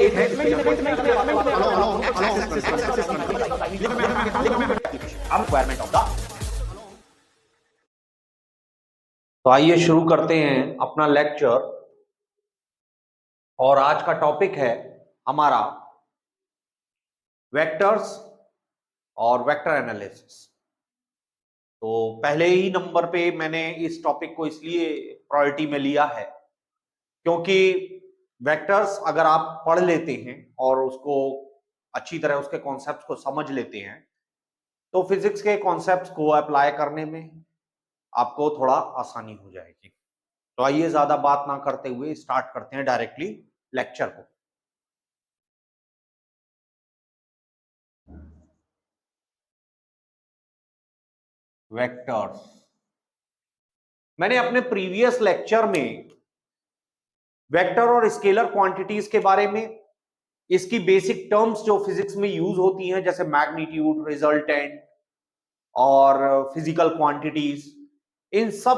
तो आइए शुरू करते हैं अपना लेक्चर। और आज का टॉपिक है हमारा वेक्टर्स और वेक्टर एनालिसिस। तो पहले ही नंबर पे मैंने इस टॉपिक को इसलिए प्रायोरिटी में लिया है क्योंकि वेक्टर्स अगर आप पढ़ लेते हैं और उसको अच्छी तरह उसके कॉन्सेप्ट्स को समझ लेते हैं तो फिजिक्स के कॉन्सेप्ट्स को अप्लाई करने में आपको थोड़ा आसानी हो जाएगी। तो आइए ज्यादा बात ना करते हुए स्टार्ट करते हैं डायरेक्टली लेक्चर को। वेक्टर्स, मैंने अपने प्रीवियस लेक्चर में वेक्टर और स्केलर क्वांटिटीज के बारे में, इसकी बेसिक टर्म्स जो फिजिक्स में यूज होती हैं जैसे मैग्नीट्यूड, रिजल्टेंट और फिजिकल क्वांटिटीज, इन सब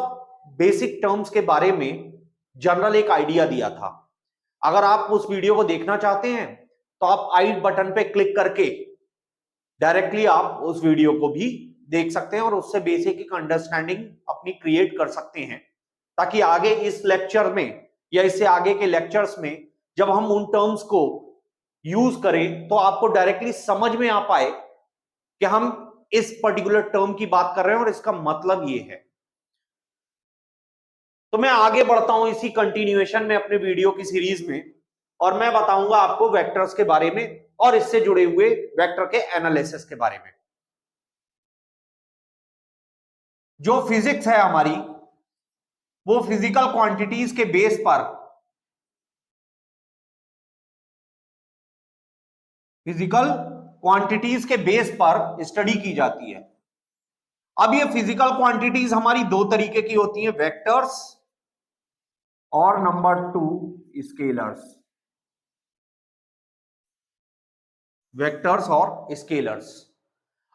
बेसिक टर्म्स के बारे में जनरल एक आइडिया दिया था। अगर आप उस वीडियो को देखना चाहते हैं तो आप आई बटन पे क्लिक करके डायरेक्टली आप उस वीडियो को भी देख सकते हैं और उससे बेसिक एक अंडरस्टैंडिंग अपनी क्रिएट कर सकते हैं, ताकि आगे इस लेक्चर में या इससे आगे के लेक्चर्स में जब हम उन टर्म्स को यूज करें तो आपको डायरेक्टली समझ में आ पाए कि हम इस पर्टिकुलर टर्म की बात कर रहे हैं और इसका मतलब ये है। तो मैं आगे बढ़ता हूं इसी कंटिन्यूएशन में अपने वीडियो की सीरीज में, और मैं बताऊंगा आपको वेक्टर्स के बारे में और इससे जुड़े हुए वेक्टर के एनालिसिस के बारे में। जो फिजिक्स है हमारी, वो फिजिकल क्वांटिटीज के बेस पर, फिजिकल क्वांटिटीज के बेस पर स्टडी की जाती है। अब ये फिजिकल क्वांटिटीज हमारी दो तरीके की होती हैं, वेक्टर्स और नंबर 2 स्केलर्स। वेक्टर्स और स्केलर्स।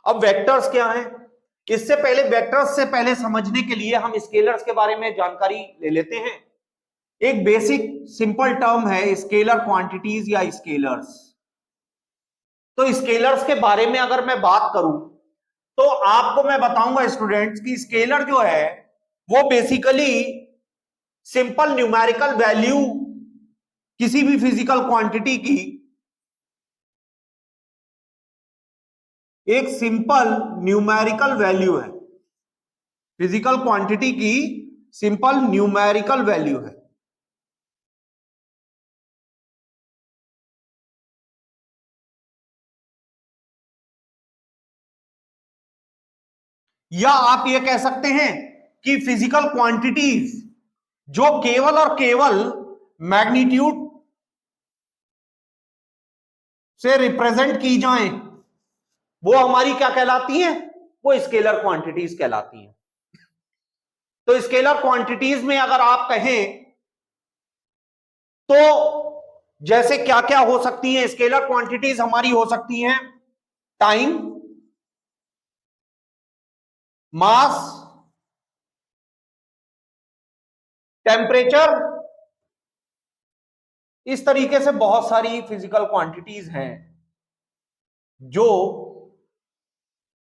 अब वेक्टर्स क्या हैं? इससे पहले वेक्टर्स से पहले समझने के लिए हम स्केलर्स के बारे में जानकारी ले लेते हैं। एक बेसिक सिंपल टर्म है स्केलर क्वांटिटीज या स्केलर्स। तो स्केलर्स के बारे में अगर मैं बात करूं तो आपको मैं बताऊंगा स्टूडेंट्स कि स्केलर जो है वो बेसिकली सिंपल न्यूमेरिकल वैल्यू किसी भी फिजिकल क्वांटिटी की, एक सिंपल न्यूमेरिकल वैल्यू है, फिजिकल क्वांटिटी की सिंपल न्यूमेरिकल वैल्यू है। या आप ये कह सकते हैं कि फिजिकल क्वांटिटीज जो केवल और केवल मैग्नीट्यूड से रिप्रेजेंट की जाएं वो हमारी क्या कहलाती हैं? वो स्केलर क्वांटिटीज कहलाती हैं। तो स्केलर क्वांटिटीज में अगर आप कहें तो जैसे क्या क्या हो सकती हैं स्केलर क्वांटिटीज हमारी? हो सकती हैं टाइम, मास, टेम्परेचर। इस तरीके से बहुत सारी फिजिकल क्वांटिटीज हैं जो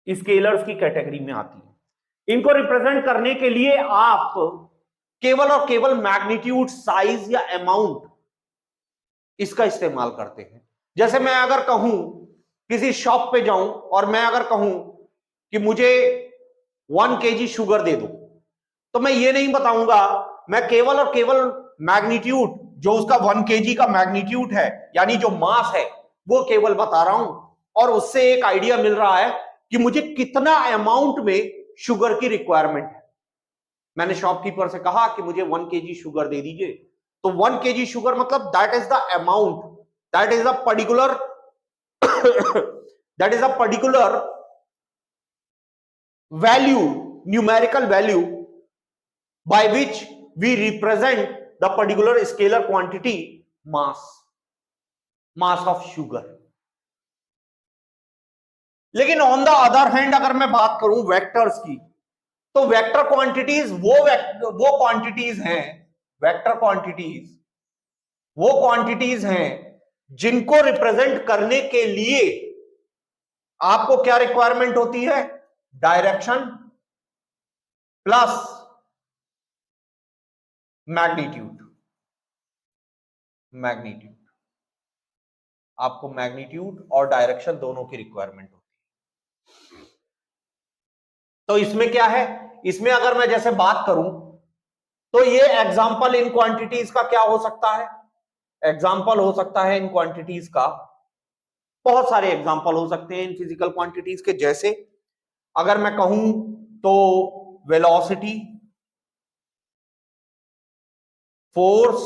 स्केलर्स की कैटेगरी में आती है। इनको रिप्रेजेंट करने के लिए आप केवल और केवल मैग्नीट्यूड, साइज या अमाउंट इसका इस्तेमाल करते हैं। जैसे मैं अगर कहूं किसी शॉप पे जाऊं और मैं अगर कहूं कि मुझे 1 kg शुगर दे दो, तो मैं ये नहीं बताऊंगा, मैं केवल और केवल मैग्नीट्यूड जो उसका 1 kg का मैग्नीट्यूड है यानी जो मास है वो केवल बता रहा हूं, और उससे एक आइडिया मिल रहा है कि मुझे कितना अमाउंट में शुगर की रिक्वायरमेंट है। मैंने शॉपकीपर से कहा कि मुझे 1 kg शुगर दे दीजिए, तो 1 kg शुगर मतलब that is the amount, that is a particular that is a particular value, numerical value by which we represent the particular scalar quantity mass of sugar। लेकिन on the other hand अगर मैं बात करूं vectors की, तो vector quantities वो quantities हैं, vector quantities वो क्वांटिटीज हैं जिनको रिप्रेजेंट करने के लिए आपको क्या रिक्वायरमेंट होती है? Direction plus magnitude. मैग्नीट्यूड, आपको मैग्नीट्यूड और डायरेक्शन दोनों की रिक्वायरमेंट होती है। तो इसमें क्या है? इसमें अगर मैं जैसे बात करूं तो ये एग्जाम्पल इन क्वांटिटीज का क्या हो सकता है? एग्जाम्पल हो सकता है इन क्वांटिटीज का, बहुत सारे एग्जाम्पल हो सकते हैं इन फिजिकल क्वांटिटीज के। जैसे अगर मैं कहूं तो वेलोसिटी, फोर्स,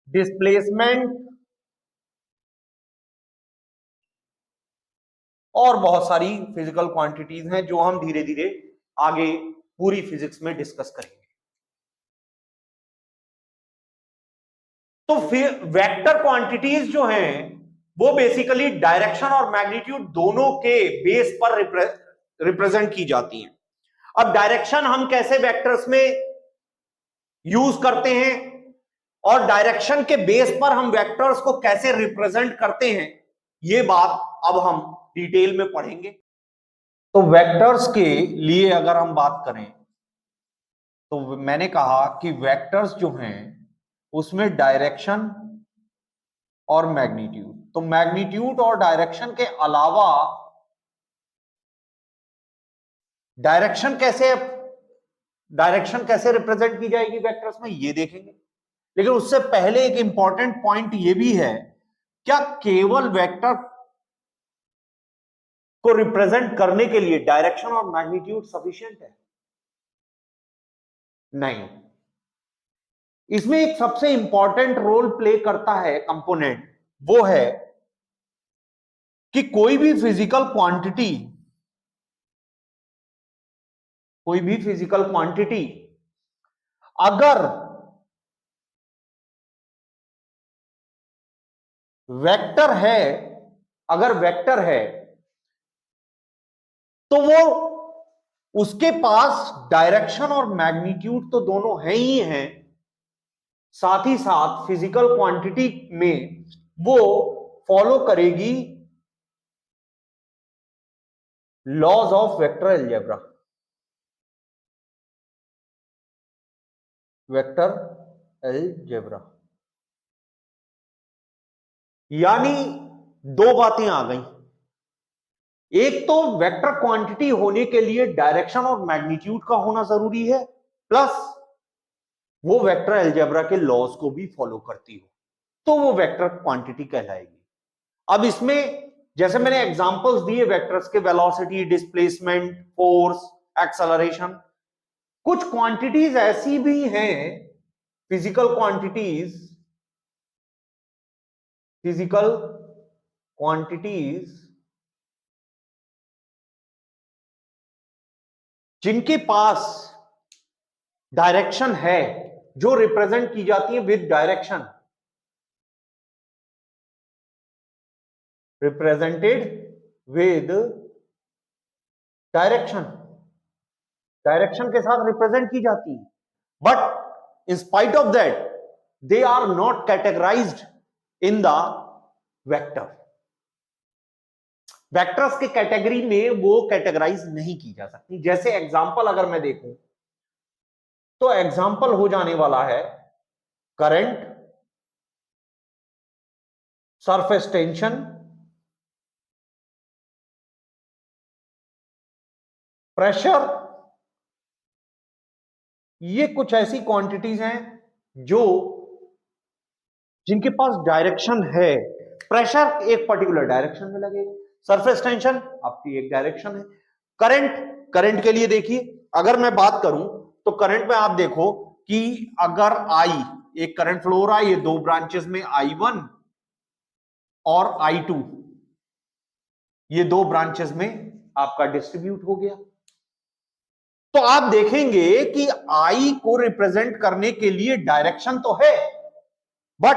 डिस्प्लेसमेंट और बहुत सारी फिजिकल क्वांटिटीज हैं जो हम धीरे धीरे आगे पूरी फिजिक्स में डिस्कस करेंगे। तो फिर वेक्टर क्वांटिटीज जो हैं वो बेसिकली डायरेक्शन और मैग्नीट्यूड दोनों के बेस पर रिप्रेजेंट की जाती हैं। अब डायरेक्शन हम कैसे वेक्टर्स में यूज करते हैं और डायरेक्शन के बेस पर हम वेक्टर्स को कैसे रिप्रेजेंट करते हैं, ये बात अब हम डिटेल में पढ़ेंगे। तो वेक्टर्स के लिए अगर हम बात करें तो मैंने कहा कि वेक्टर्स जो हैं उसमें डायरेक्शन और मैग्नीट्यूड, तो मैग्नीट्यूड और डायरेक्शन के अलावा डायरेक्शन कैसे रिप्रेजेंट की जाएगी वेक्टर्स में, ये देखेंगे। लेकिन उससे पहले एक इंपॉर्टेंट पॉइंट ये भी है, क्या केवल वेक्टर को रिप्रेजेंट करने के लिए डायरेक्शन और मैग्नीट्यूड सफिशिएंट है? नहीं, इसमें एक सबसे इंपॉर्टेंट रोल प्ले करता है कंपोनेंट, वो है कि कोई भी फिजिकल क्वांटिटी अगर वेक्टर है तो वो उसके पास डायरेक्शन और मैग्नीट्यूड तो दोनों है ही हैं, साथ ही साथ फिजिकल क्वांटिटी में वो फॉलो करेगी लॉज ऑफ वेक्टर अलजेब्रा। यानी दो बातें आ गई, एक तो वेक्टर क्वांटिटी होने के लिए डायरेक्शन और मैग्नीट्यूड का होना जरूरी है, प्लस वो वेक्टर अलजेब्रा के लॉज को भी फॉलो करती हो, तो वो वेक्टर क्वांटिटी कहलाएगी। अब इसमें जैसे मैंने एग्जांपल्स दिए वेक्टर्स के, वेलोसिटी, डिस्प्लेसमेंट, फोर्स, एक्सेलरेशन, कुछ क्वांटिटीज ऐसी भी हैं फिजिकल क्वांटिटीज जिनके पास डायरेक्शन है, जो रिप्रेजेंट की जाती है with direction, represented with direction के साथ रिप्रेजेंट की जाती है, but in spite of that they are not categorized in the vectors के कैटेगरी में वो कैटेगराइज नहीं की जा सकती। जैसे एग्जांपल अगर मैं देखूं तो एग्जांपल हो जाने वाला है करंट, सरफेस टेंशन, प्रेशर। ये कुछ ऐसी क्वांटिटीज हैं जिनके पास डायरेक्शन है। प्रेशर एक पर्टिकुलर डायरेक्शन में लगेगा, सरफेस टेंशन आपकी एक डायरेक्शन है। करंट के लिए देखिए, अगर मैं बात करूं तो करंट में आप देखो कि अगर एक करंट फ्लो हो रहा है, ये दो ब्रांचेस में I1 और I2, ये दो ब्रांचेस में आपका डिस्ट्रीब्यूट हो गया, तो आप देखेंगे कि I को रिप्रेजेंट करने के लिए डायरेक्शन तो है, बट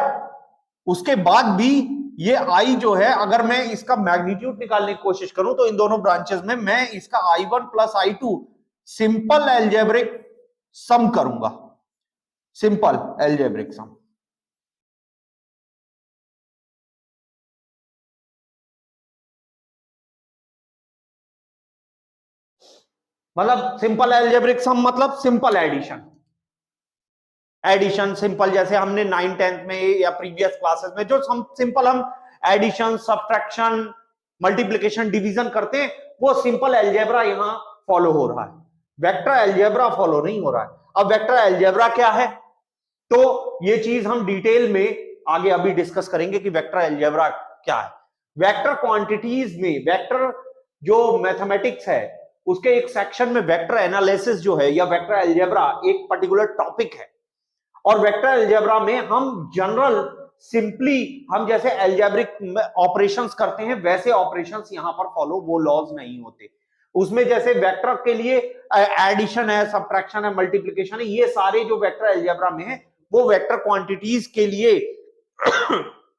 उसके बाद भी ये I जो है, अगर मैं इसका मैग्नीट्यूड निकालने की कोशिश करूं तो इन दोनों ब्रांचेस में मैं इसका I1 plus I2 simple algebraic sum करूंगा, सिंपल एल्जेब्रिक सम। मतलब सिंपल एल्जेब्रिक सम मतलब सिंपल एडिशन, एडिशन सिंपल, जैसे हमने 9th 10th में या प्रीवियस क्लासेस में जो सिंपल हम एडिशन सब्ट्रैक्शन मल्टीप्लिकेशन डिवीजन करते हैं, वो सिंपल एल्जेब्रा यहां फॉलो हो रहा है, वेक्टर एल्जेब्रा फॉलो नहीं हो रहा है। अब वेक्टर एल्जेब्रा क्या है, तो ये चीज हम डिटेल में आगे अभी डिस्कस करेंगे कि वेक्टर एल्जेब्रा क्या है। वेक्टर क्वांटिटीज में, वेक्टर जो मैथमेटिक्स है उसके एक सेक्शन में वेक्टर एनालिसिस जो है या वेक्टर एल्जेब्रा एक पर्टिकुलर टॉपिक है, और वेक्टर एल्जेब्रा में हम जनरल सिंपली हम जैसे एल्जेब्रिक ऑपरेशंस करते हैं वैसे ऑपरेशंस यहां पर फॉलो, वो लॉज नहीं होते उसमें। जैसे वेक्टर के लिए एडिशन है, सब्ट्रैक्शन है, मल्टीप्लिकेशन है, ये सारे जो वेक्टर एल्जेब्रा में है वो वेक्टर क्वांटिटीज के लिए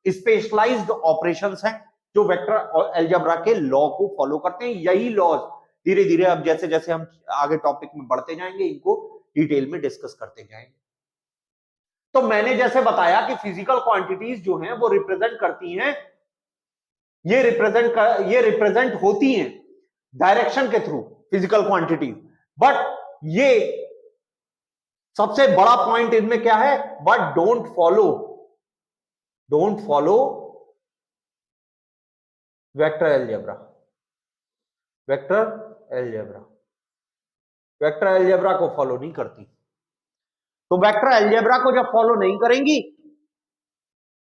स्पेशलाइज्ड ऑपरेशंस हैं जो वेक्टर एल्जेब्रा के लॉ को फॉलो करते हैं। यही लॉज धीरे धीरे अब जैसे जैसे हम आगे टॉपिक में बढ़ते जाएंगे इनको डिटेल में डिस्कस करते जाएंगे। तो मैंने जैसे बताया कि फिजिकल क्वांटिटीज जो हैं वो रिप्रेजेंट करती हैं, ये रिप्रेजेंट होती हैं डायरेक्शन के थ्रू फिजिकल क्वांटिटीज, बट ये सबसे बड़ा पॉइंट इनमें क्या है, but don't follow vector algebra. Vector algebra को फॉलो नहीं करती। तो वेक्टर एल्जेब्रा को जब फॉलो नहीं करेंगी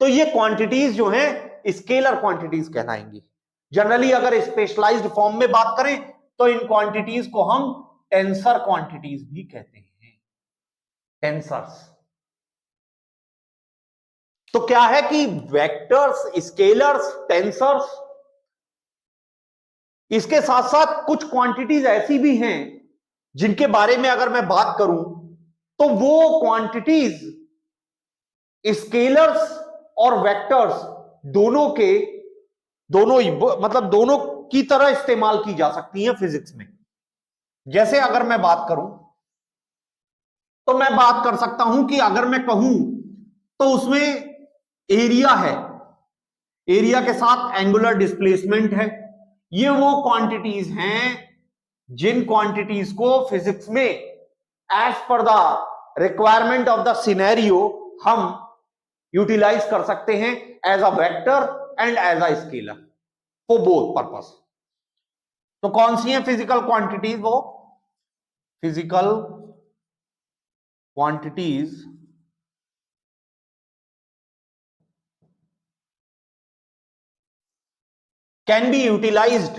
तो ये क्वांटिटीज जो हैं स्केलर क्वांटिटीज कहलाएंगी। जनरली अगर स्पेशलाइज्ड फॉर्म में बात करें तो इन क्वांटिटीज को हम टेंसर क्वांटिटीज भी कहते हैं, टेंसर्स। तो क्या है कि वेक्टर्स, स्केलर्स, टेंसर्स, इसके साथ साथ कुछ क्वांटिटीज ऐसी भी हैं जिनके बारे में अगर मैं बात करूं तो वो क्वांटिटीज स्केलर्स और वेक्टर्स दोनों की तरह इस्तेमाल की जा सकती हैं फिजिक्स में। जैसे अगर मैं बात करूं तो मैं बात कर सकता हूं कि अगर मैं कहूं तो उसमें एरिया है, एरिया के साथ एंगुलर डिस्प्लेसमेंट है, ये वो क्वांटिटीज हैं जिन क्वांटिटीज को फिजिक्स में as per the requirement of the scenario हम यूटिलाइज कर सकते हैं as a vector and as a scalar for both purpose. तो कौन सी हैं फिजिकल क्वांटिटीज? वो physical quantities can be utilized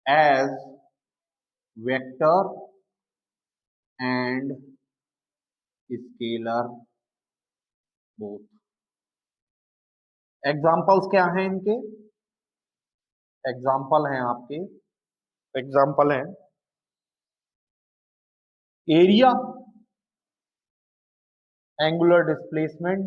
as vector and scalar both। Examples क्या हैं इनके? एग्जाम्पल हैं आपके, एग्जाम्पल है एरिया, एंगुलर डिस्प्लेसमेंट,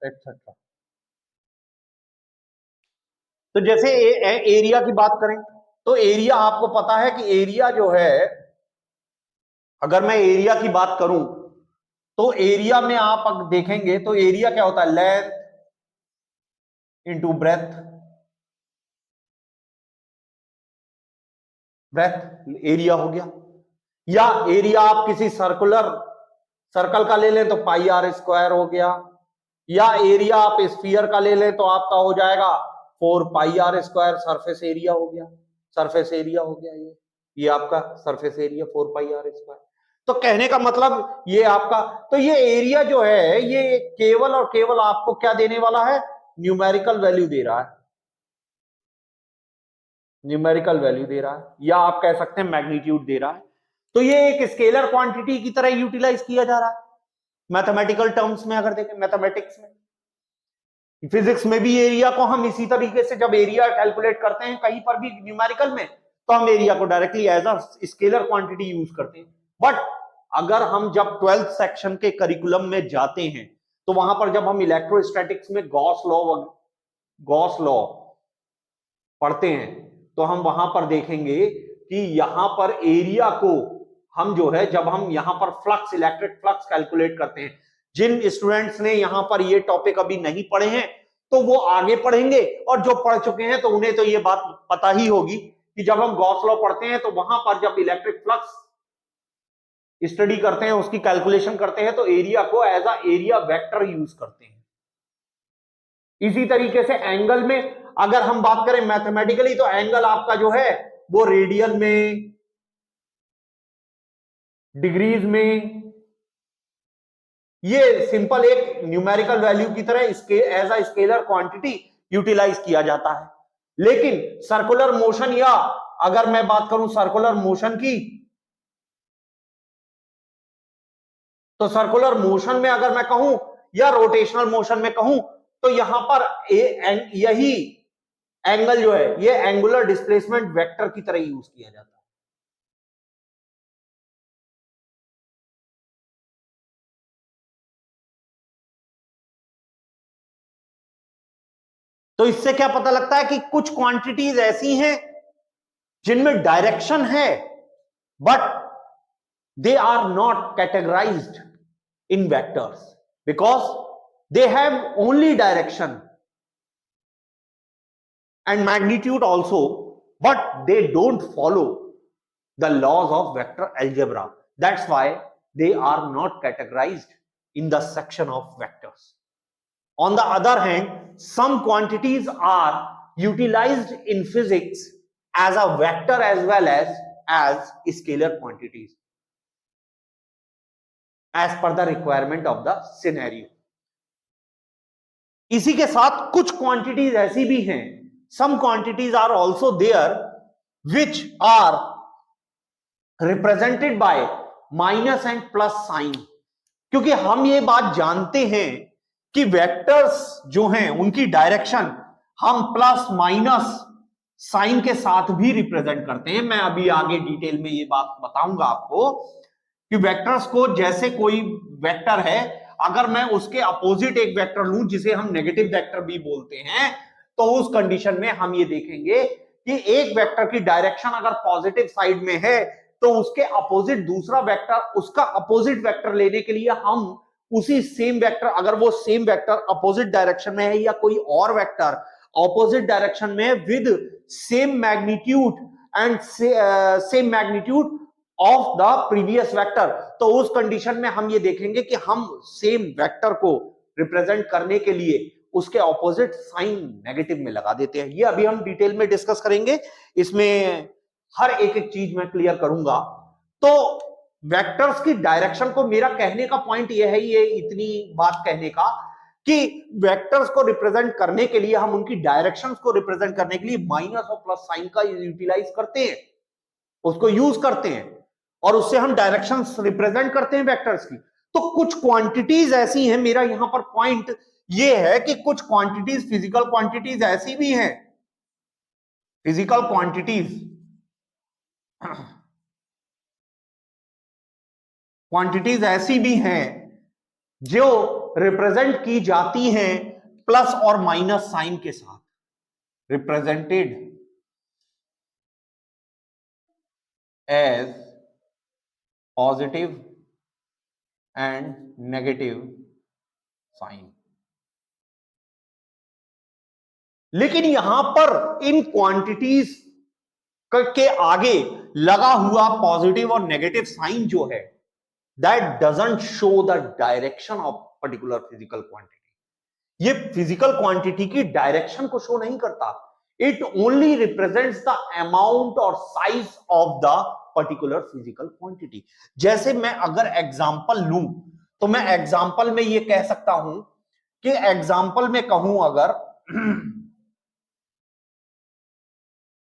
एक्सेट्रा। तो जैसे एरिया की बात करें तो एरिया आपको पता है कि एरिया जो है, अगर मैं एरिया की बात करूं तो एरिया में आप अगर देखेंगे तो एरिया क्या होता है? लेंथ इंटू ब्रेथ एरिया हो गया। या एरिया आप किसी सर्कल का ले लें तो पाई आर स्क्वायर हो गया, या एरिया आप स्फीयर का ले लें तो आपका हो जाएगा 4 pi r square. Surface area हो गया, ये आपका surface area 4 pi r square. तो कहने का मतलब ये आपका, तो ये एरिया जो है ये केवल और केवल आपको क्या देने वाला है? न्यूमेरिकल वैल्यू दे रहा है, या आप कह सकते हैं मैग्नीट्यूड दे रहा है। तो ये एक स्केलर क्वांटिटी की तरह यूटिलाइज किया जा रहा है मैथमेटिकल टर्म्स में। अगर देखें मैथमेटिक्स में, फिजिक्स में भी एरिया को हम इसी तरीके से जब एरिया कैलकुलेट करते हैं कहीं पर भी न्यूमेरिकल में, तो हम एरिया को directly as a scalar quantity use करते हैं। बट अगर हम जब 12th सेक्शन के करिकुलम में जाते हैं तो वहां पर जब हम इलेक्ट्रोस्टैटिक्स में गॉस लॉ गॉस लॉ पढ़ते हैं तो हम वहां पर देखेंगे कि यहां पर एरिया को हम जो है, जब हम यहां पर फ्लक्स, इलेक्ट्रिक फ्लक्स कैलकुलेट करते हैं, जिन स्टूडेंट्स ने यहां पर ये टॉपिक अभी नहीं पढ़े हैं तो वो आगे पढ़ेंगे, और जो पढ़ चुके हैं तो उन्हें तो ये बात पता ही होगी कि जब हम गॉस लॉ पढ़ते हैं तो वहां पर जब इलेक्ट्रिक फ्लक्स स्टडी करते हैं, उसकी कैलकुलेशन करते हैं, तो एरिया को as a area vector use करते हैं। इसी तरीके से एंगल में अगर हम बात करें मैथमेटिकली, तो एंगल आपका जो है वो रेडियन में, डिग्रीज में, ये सिंपल एक न्यूमेरिकल वैल्यू की तरह as a scalar quantity utilize किया जाता है। लेकिन सर्कुलर मोशन, या अगर मैं बात करूं सर्कुलर मोशन की, तो सर्कुलर मोशन में अगर मैं कहूं या रोटेशनल मोशन में कहूं, तो यहां पर यही एंगल जो है ये एंगुलर डिस्प्लेसमेंट वेक्टर की तरह यूज किया जाता है। तो इससे क्या पता लगता है कि कुछ क्वांटिटीज ऐसी हैं जिनमें डायरेक्शन है, but they are not categorized in vectors because they have only direction and magnitude also, but they don't follow the laws of vector algebra. That's why they are not categorized in the section of vectors. On the other hand, some quantities are utilized in physics as a vector as well as scalar quantities as per the requirement of the scenario. इसी के साथ कुछ quantities ऐसी भी हैं, some quantities are also there which are represented by minus and plus sign, क्योंकि हम ये बात जानते हैं कि वेक्टर्स जो हैं उनकी डायरेक्शन हम प्लस माइनस साइन के साथ भी रिप्रेजेंट करते हैं। मैं अभी आगे डिटेल में ये बात बताऊंगा आपको कि वेक्टर्स को, जैसे कोई वेक्टर है, अगर मैं उसके अपोजिट एक वेक्टर लूं जिसे हम नेगेटिव वेक्टर भी बोलते हैं, तो उस कंडीशन में हम ये देखेंगे कि एक वेक्टर की डायरेक्शन अगर पॉजिटिव साइड में है तो उसके अपोजिट दूसरा वेक्टर, उसका अपोजिट वेक्टर लेने के लिए हम उसी सेम वेक्टर, अगर वो सेम वेक्टर अपोजिट डायरेक्शन में है या कोई और वेक्टर ऑपोजिट डायरेक्शन में with same magnitude and same magnitude of the previous vector, तो उस कंडीशन में हम ये देखेंगे कि हम सेम वेक्टर को रिप्रेजेंट करने के लिए उसके ऑपोजिट साइन नेगेटिव में लगा देते हैं। ये अभी हम डिटेल में डिस्कस करेंगे, इसमें हर एक एक चीज मैं क्लियर करूंगा। तो वेक्टर्स की डायरेक्शन को, मेरा कहने का पॉइंट ये है, ये इतनी बात कहने का कि वेक्टर्स को रिप्रेजेंट करने के लिए हम उनकी डायरेक्शंस को रिप्रेजेंट करने के लिए माइनस और प्लस साइन का यूटिलाइज करते हैं, उसको यूज करते हैं, और उससे हम डायरेक्शंस रिप्रेजेंट करते हैं वेक्टर्स की। तो कुछ क्वांटिटीज ऐसी हैं, मेरा यहां पर पॉइंट ये है कि कुछ क्वांटिटीज, फिजिकल क्वांटिटीज ऐसी भी हैं, फिजिकल क्वांटिटीज ऐसी भी हैं जो रिप्रेजेंट की जाती हैं प्लस और माइनस साइन के साथ, represented as positive and negative sign. लेकिन यहां पर इन क्वांटिटीज के आगे लगा हुआ पॉजिटिव और नेगेटिव साइन जो है, that doesn't show the direction of particular physical quantity. ये फिजिकल क्वांटिटी की डायरेक्शन को शो नहीं करता, it only represents the amount और size of the particular physical quantity. जैसे मैं अगर एग्जांपल लूं, तो मैं एग्जांपल में ये कह सकता हूं कि एग्जांपल में कहूं अगर,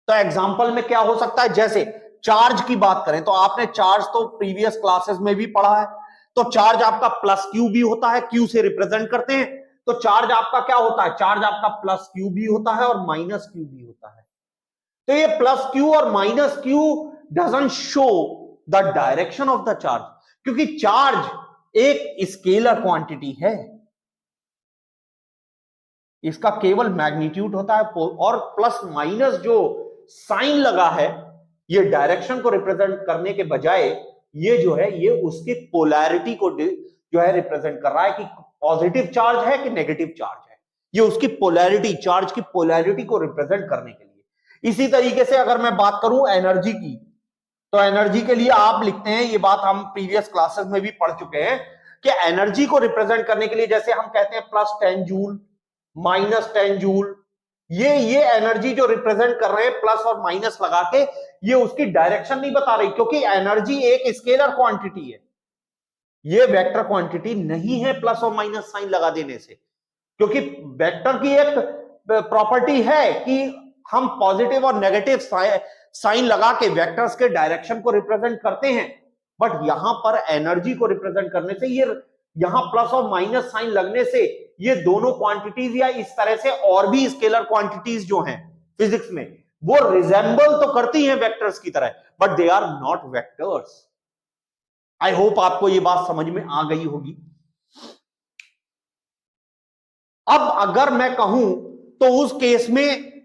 तो एग्जांपल में क्या हो सकता है, जैसे चार्ज की बात करें तो आपने चार्ज तो प्रीवियस क्लासेस में भी पढ़ा है। तो चार्ज आपका प्लस क्यू भी होता है, क्यू से रिप्रेजेंट करते हैं। तो चार्ज आपका क्या होता है, चार्ज आपका प्लस क्यू भी होता है और माइनस क्यू भी होता है। तो ये प्लस क्यू और minus Q doesn't show the direction of the charge, क्योंकि चार्ज एक स्केलर क्वांटिटी है। इसका केवल मैग्नीट्यूड होता है, और प्लस माइनस जो साइन लगा है ये डायरेक्शन को रिप्रेजेंट करने के बजाय ये जो है ये उसकी पोलैरिटी को जो है रिप्रेजेंट कर रहा है कि पॉजिटिव चार्ज है कि नेगेटिव चार्ज है। ये उसकी पोलैरिटी, चार्ज की पोलैरिटी को रिप्रेजेंट करने के लिए। इसी तरीके से अगर मैं बात करूं एनर्जी की, तो एनर्जी के लिए आप लिखते हैं, ये बात हम प्रीवियस क्लासेस में भी पढ़ चुके हैं कि एनर्जी को रिप्रेजेंट करने के लिए जैसे हम कहते हैं +10 जूल, -10 जूल, ये एनर्जी जो रिप्रेजेंट कर रहे हैं प्लस और माइनस लगा के, ये उसकी डायरेक्शन नहीं बता रही, क्योंकि एनर्जी एक स्केलर क्वांटिटी है, ये वेक्टर क्वांटिटी नहीं है प्लस और माइनस साइन लगा देने से। क्योंकि वेक्टर की एक प्रॉपर्टी है कि हम पॉजिटिव और नेगेटिव साइन लगा के वेक्टर्स के डायरेक्शन को रिप्रेजेंट करते हैं, बट यहां पर एनर्जी को रिप्रेजेंट करने से, ये यहां प्लस और माइनस साइन लगने से ये दोनों क्वांटिटीज या इस तरह से और भी स्केलर क्वांटिटीज जो हैं फिजिक्स में वो रिजेंबल तो करती हैं वेक्टर्स की तरह, but they are not vectors. I hope आपको ये बात समझ में आ गई होगी। अब अगर मैं कहूं तो उस केस में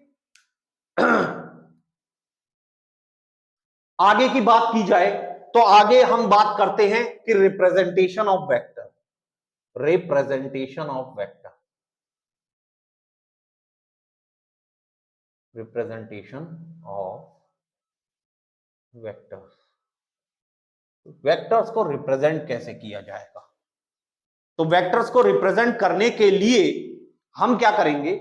आगे की बात की जाए तो आगे हम बात करते हैं कि representation of vector, representation of vector, representation of vectors. Vectors को रिप्रेजेंट कैसे किया जाएगा? तो वेक्टर्स को रिप्रेजेंट करने के लिए हम क्या करेंगे,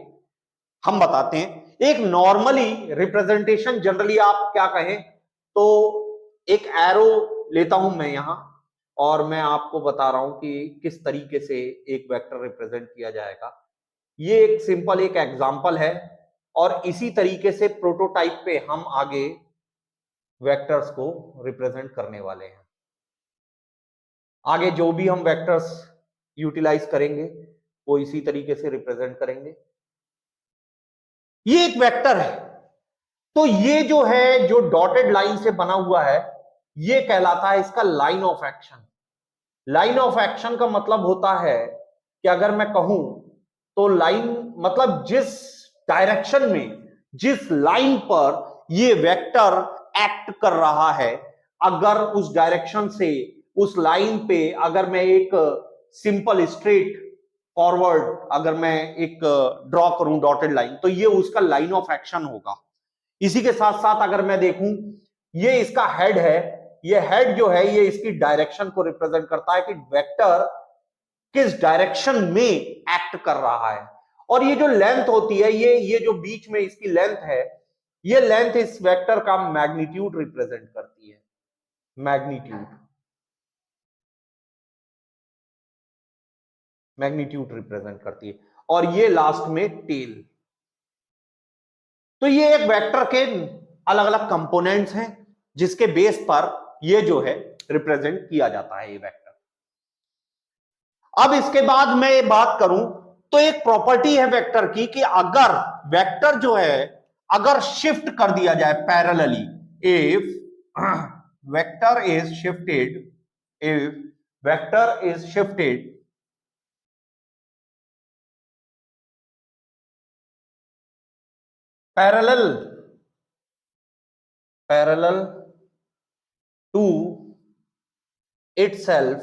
हम बताते हैं। एक नॉर्मली रिप्रेजेंटेशन, जनरली आप क्या कहें तो एक एरो लेता हूं मैं यहां और मैं आपको बता रहा हूं कि किस तरीके से एक वेक्टर रिप्रेजेंट किया जाएगा। ये एक सिंपल एक एग्जांपल है और इसी तरीके से प्रोटोटाइप पे हम आगे वेक्टर्स को रिप्रेजेंट करने वाले हैं। आगे जो भी हम वेक्टर्स यूटिलाइज करेंगे वो इसी तरीके से रिप्रेजेंट करेंगे। ये एक वेक्टर है, तो ये जो है जो डॉटेड लाइन से बना हुआ है ये कहलाता है इसका line of action. Line of action का मतलब होता है कि अगर मैं कहूं तो लाइन मतलब जिस डायरेक्शन में, जिस लाइन पर ये वेक्टर एक्ट कर रहा है, अगर उस डायरेक्शन से उस लाइन पे अगर मैं एक सिंपल स्ट्रेट फॉरवर्ड अगर मैं एक ड्रॉ करूं डॉटेड लाइन, तो ये उसका लाइन ऑफ एक्शन होगा। इसी के साथ साथ अगर मैं देखूं ये इसका हेड है, ये हेड जो है ये इसकी डायरेक्शन को रिप्रेजेंट करता है कि वेक्टर किस डायरेक्शन में एक्ट कर रहा है। और ये जो लेंथ होती है, ये जो बीच में इसकी लेंथ है, ये लेंथ इस वेक्टर का मैग्नीट्यूड रिप्रेजेंट करती है, मैग्नीट्यूड रिप्रेजेंट करती है। और ये लास्ट में टेल। तो ये एक वेक्टर के अलग अलग कंपोनेंट्स हैं जिसके बेस पर ये जो है रिप्रेजेंट किया जाता है ये वेक्टर। अब इसके बाद मैं बात करूं तो एक प्रॉपर्टी है वेक्टर की कि अगर वेक्टर जो है अगर शिफ्ट कर दिया जाए parallelly, if vector is shifted, if vector is shifted parallel to itself,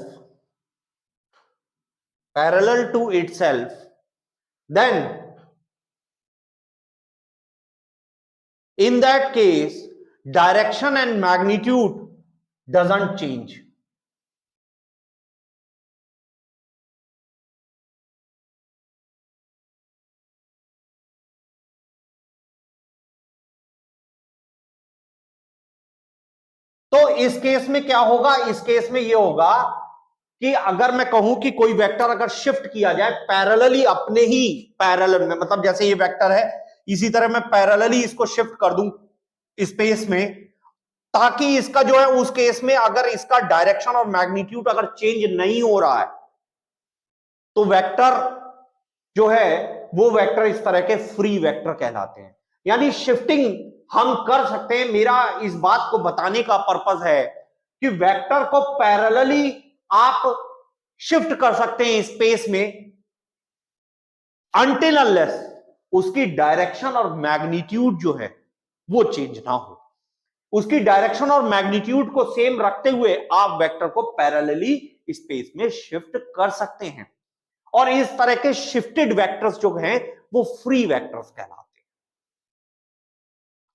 then in that case direction and magnitude doesn't change. तो इस केस में क्या होगा, इस केस में ये होगा कि अगर मैं कहूं कि कोई वेक्टर अगर शिफ्ट किया जाए पैरेलली, अपने ही पैरेलल में, मतलब जैसे ये वेक्टर है इसी तरह मैं पैरेलली इसको शिफ्ट कर दूं स्पेस में, ताकि इसका जो है उस केस में अगर इसका डायरेक्शन और मैग्नीट्यूड अगर चेंज नहीं हो रहा है तो वेक्टर जो है वो वेक्टर इस तरह के फ्री वेक्टर कहलाते हैं। यानी शिफ्टिंग हम कर सकते हैं। मेरा इस बात को बताने का पर्पस है कि वेक्टर को पैरेलली आप शिफ्ट कर सकते हैं स्पेस में, अनटिल अनलेस उसकी डायरेक्शन और मैग्नीट्यूड जो है वो चेंज ना हो। उसकी डायरेक्शन और मैग्नीट्यूड को सेम रखते हुए आप वेक्टर को पैरेलली स्पेस में शिफ्ट कर सकते हैं, और इस तरह के शिफ्टेड वेक्टर्स जो हैं वो फ्री वेक्टर्स कहलाते हैं।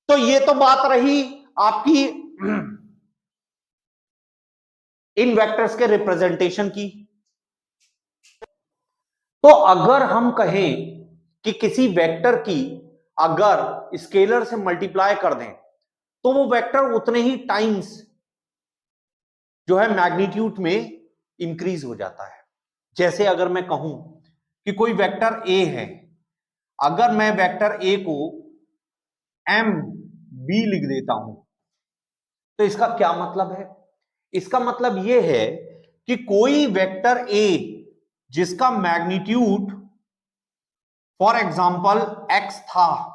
तो ये तो बात रही आपकी इन वेक्टर्स के रिप्रेजेंटेशन की। तो अगर हम कहें कि किसी वेक्टर की अगर स्केलर से मल्टीप्लाई कर दें तो वो वेक्टर उतने ही टाइम्स जो है मैग्नीट्यूड में इंक्रीज हो जाता है। जैसे अगर मैं कहूं कि कोई वेक्टर ए है, अगर मैं वेक्टर ए को एम बी लिख देता हूं तो इसका क्या मतलब है? इसका मतलब यह है कि कोई वेक्टर ए जिसका मैग्नीट्यूड फॉर एग्जांपल एक्स था,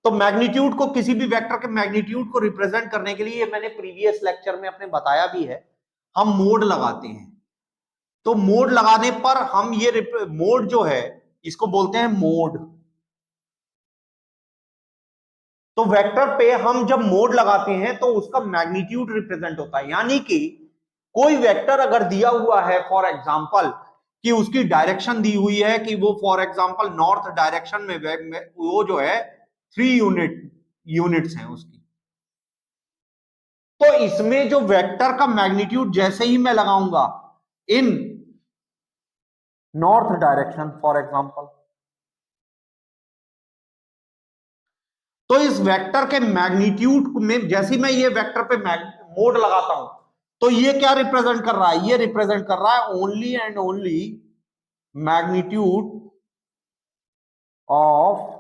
तो मैग्नीट्यूड को, किसी भी वेक्टर के मैग्नीट्यूड को रिप्रेजेंट करने के लिए, मैंने प्रीवियस लेक्चर में अपने बताया भी है, हम मोड लगाते हैं। तो मोड लगाने पर हम ये मोड जो है इसको बोलते हैं मोड। तो वेक्टर पे हम जब मोड लगाते हैं तो उसका मैग्नीट्यूड रिप्रेजेंट होता है, यानी कि कोई वेक्टर अगर दिया हुआ है फॉर एग्जांपल कि उसकी डायरेक्शन दी हुई है कि वो फॉर एग्जांपल नॉर्थ डायरेक्शन में वो जो है 3 यूनिट्स हैं उसकी, तो इसमें जो वेक्टर का मैग्नीट्यूड जैसे ही मैं लगाऊंगा इन नॉर्थ डायरेक्शन फॉर एग्जांपल, तो इस वेक्टर के मैग्नीट्यूड में जैसे मैं ये वेक्टर पे मोड लगाता हूं तो ये क्या रिप्रेजेंट कर रहा है? ये रिप्रेजेंट कर रहा है only and only magnitude of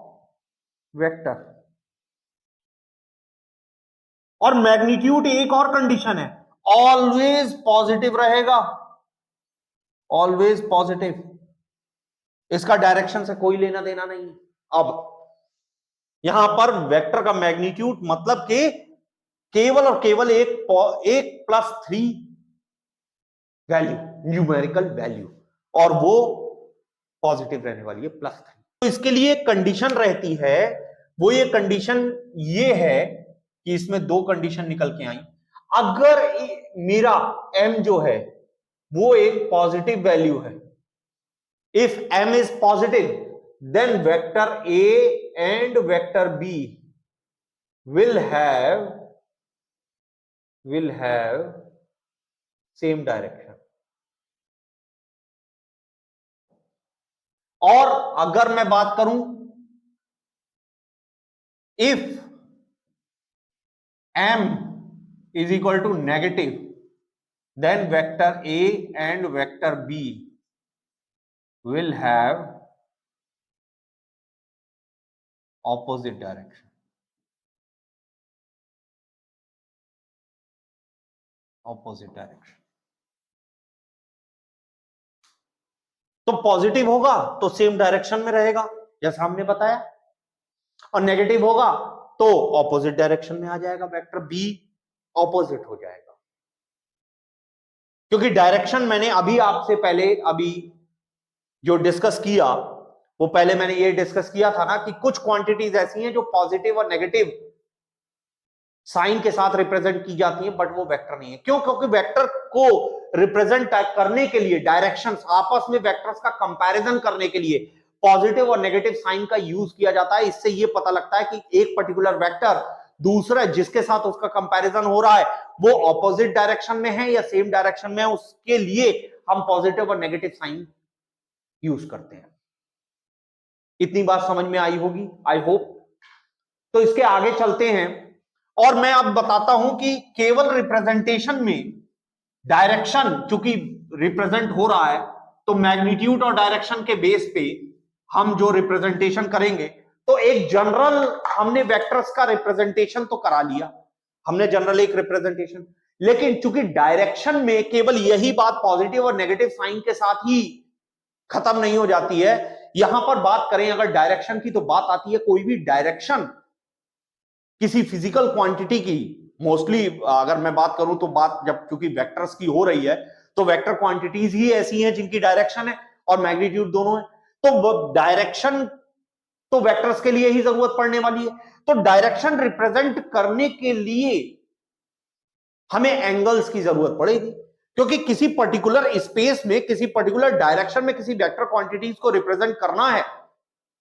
vector. और मैग्नीट्यूड एक और कंडीशन है, ऑलवेज पॉजिटिव रहेगा, ऑलवेज पॉजिटिव, इसका डायरेक्शन से कोई लेना देना नहीं। अब यहां पर वेक्टर का मैग्नीट्यूड मतलब कि केवल और केवल एक प्लस 3 वैल्यू, न्यूमेरिकल वैल्यू, और वो पॉजिटिव रहने वाली है प्लस 3। तो इसके लिए कंडीशन रहती है, वो ये कंडीशन ये है कि इसमें दो कंडीशन निकल के आई। अगर मेरा m जो है वो एक पॉजिटिव वैल्यू है, if m is positive then vector a and vector b will have same direction। और अगर मैं बात करूं if m is equal to negative then vector a and vector b will have opposite direction। Opposite direction. तो positive होगा तो same direction में रहेगा जैसा हमने बताया, और नेगेटिव होगा तो ऑपोजिट डायरेक्शन में आ जाएगा, वेक्टर बी ऑपोजिट हो जाएगा। क्योंकि डायरेक्शन मैंने अभी आपसे पहले अभी जो डिस्कस किया वो पहले मैंने ये डिस्कस किया था ना कि कुछ क्वांटिटीज ऐसी हैं जो पॉजिटिव और नेगेटिव साइन के साथ रिप्रेजेंट की जाती है, बट वो वेक्टर नहीं है। क्यों? क्योंकि वेक्टर को रिप्रेजेंट करने के लिए, डायरेक्शंस आपस में वेक्टर्स का कंपैरिजन करने के लिए पॉजिटिव और नेगेटिव साइन का यूज किया जाता है। इससे ये पता लगता है कि एक पर्टिकुलर वेक्टर दूसरा जिसके साथ उसका कंपैरिजन हो रहा है वो ऑपोजिट डायरेक्शन में है या सेम डायरेक्शन में है, उसके लिए हम पॉजिटिव और नेगेटिव साइन यूज करते हैं। इतनी बात समझ में आई होगी, आई होप। तो इसके आगे चलते हैं और मैं अब बताता हूं कि केवल रिप्रेजेंटेशन में डायरेक्शन चूंकि रिप्रेजेंट हो रहा है तो मैग्नीट्यूड और डायरेक्शन के बेस पे हम जो रिप्रेजेंटेशन करेंगे, तो एक जनरल हमने वेक्टर्स का रिप्रेजेंटेशन तो करा लिया, हमने जनरल एक रिप्रेजेंटेशन, लेकिन चूंकि डायरेक्शन में केवल यही बात पॉजिटिव और नेगेटिव साइन के साथ ही खत्म नहीं हो जाती है। यहां पर बात करें अगर डायरेक्शन की तो बात आती है कोई भी डायरेक्शन किसी फिजिकल क्वांटिटी की, मोस्टली अगर मैं बात करूं तो बात जब चूंकि वेक्टर्स की हो रही है तो वेक्टर क्वांटिटीज ही ऐसी हैं जिनकी डायरेक्शन है और मैग्नीट्यूड दोनों है। तो डायरेक्शन तो वेक्टर्स के लिए ही जरूरत पड़ने वाली है। तो डायरेक्शन रिप्रेजेंट करने के लिए हमें एंगल्स की जरूरत पड़ेगी, क्योंकि किसी पर्टिकुलर स्पेस में, किसी पर्टिकुलर डायरेक्शन में किसी वेक्टर क्वांटिटीज को रिप्रेजेंट करना है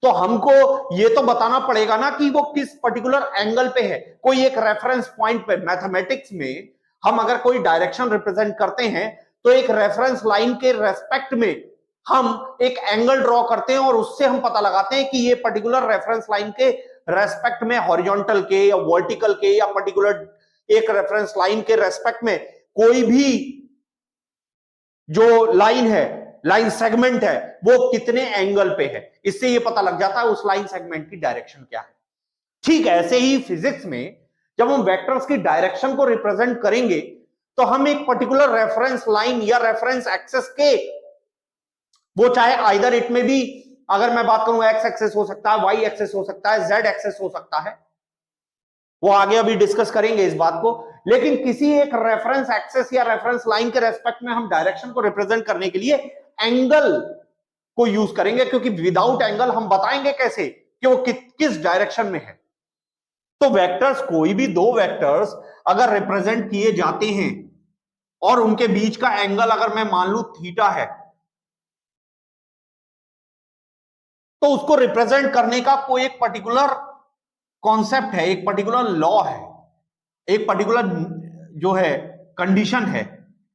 तो हमको यह तो बताना पड़ेगा ना कि वो किस पर्टिकुलर एंगल पे है। कोई एक रेफरेंस पॉइंट पे, मैथमेटिक्स में हम अगर कोई डायरेक्शन रिप्रेजेंट करते हैं तो एक रेफरेंस लाइन के रेस्पेक्ट में हम एक एंगल ड्रॉ करते हैं और उससे हम पता लगाते हैं कि ये पर्टिकुलर रेफरेंस लाइन के रेस्पेक्ट में हॉरिजॉन्टल के या वर्टिकल के या पर्टिकुलर एक रेफरेंस लाइन के रेस्पेक्ट में कोई भी जो लाइन है, लाइन सेगमेंट है, वो कितने एंगल पे है। इससे ये पता लग जाता है उस लाइन सेगमेंट की डायरेक्शन क्या है। ठीक ऐसे ही फिजिक्स में जब हम वेक्टर्स की डायरेक्शन को रिप्रेजेंट करेंगे तो हम एक पर्टिकुलर रेफरेंस लाइन या रेफरेंस एक्सेस के, वो चाहे आइदर इट में भी, अगर मैं बात करूं एक्स एक्सेस हो सकता है, वाई एक्सेस हो सकता है, जेड एक्सेस हो सकता है, वो आगे अभी डिस्कस करेंगे इस बात को। लेकिन किसी एक रेफरेंस एक्सेस या रेफरेंस लाइन के रेस्पेक्ट में हम डायरेक्शन को रिप्रेजेंट करने के लिए एंगल को यूज करेंगे, क्योंकि विदाउट एंगल हम बताएंगे कैसे कि वो किस डायरेक्शन में है। तो वेक्टर्स, कोई भी दो वेक्टर्स अगर रिप्रेजेंट किए जाते हैं और उनके बीच का एंगल अगर मैं मान लूं थीटा है, तो उसको रिप्रेजेंट करने का कोई एक पर्टिकुलर कॉन्सेप्ट है, एक पर्टिकुलर लॉ है, एक पर्टिकुलर जो है कंडीशन है।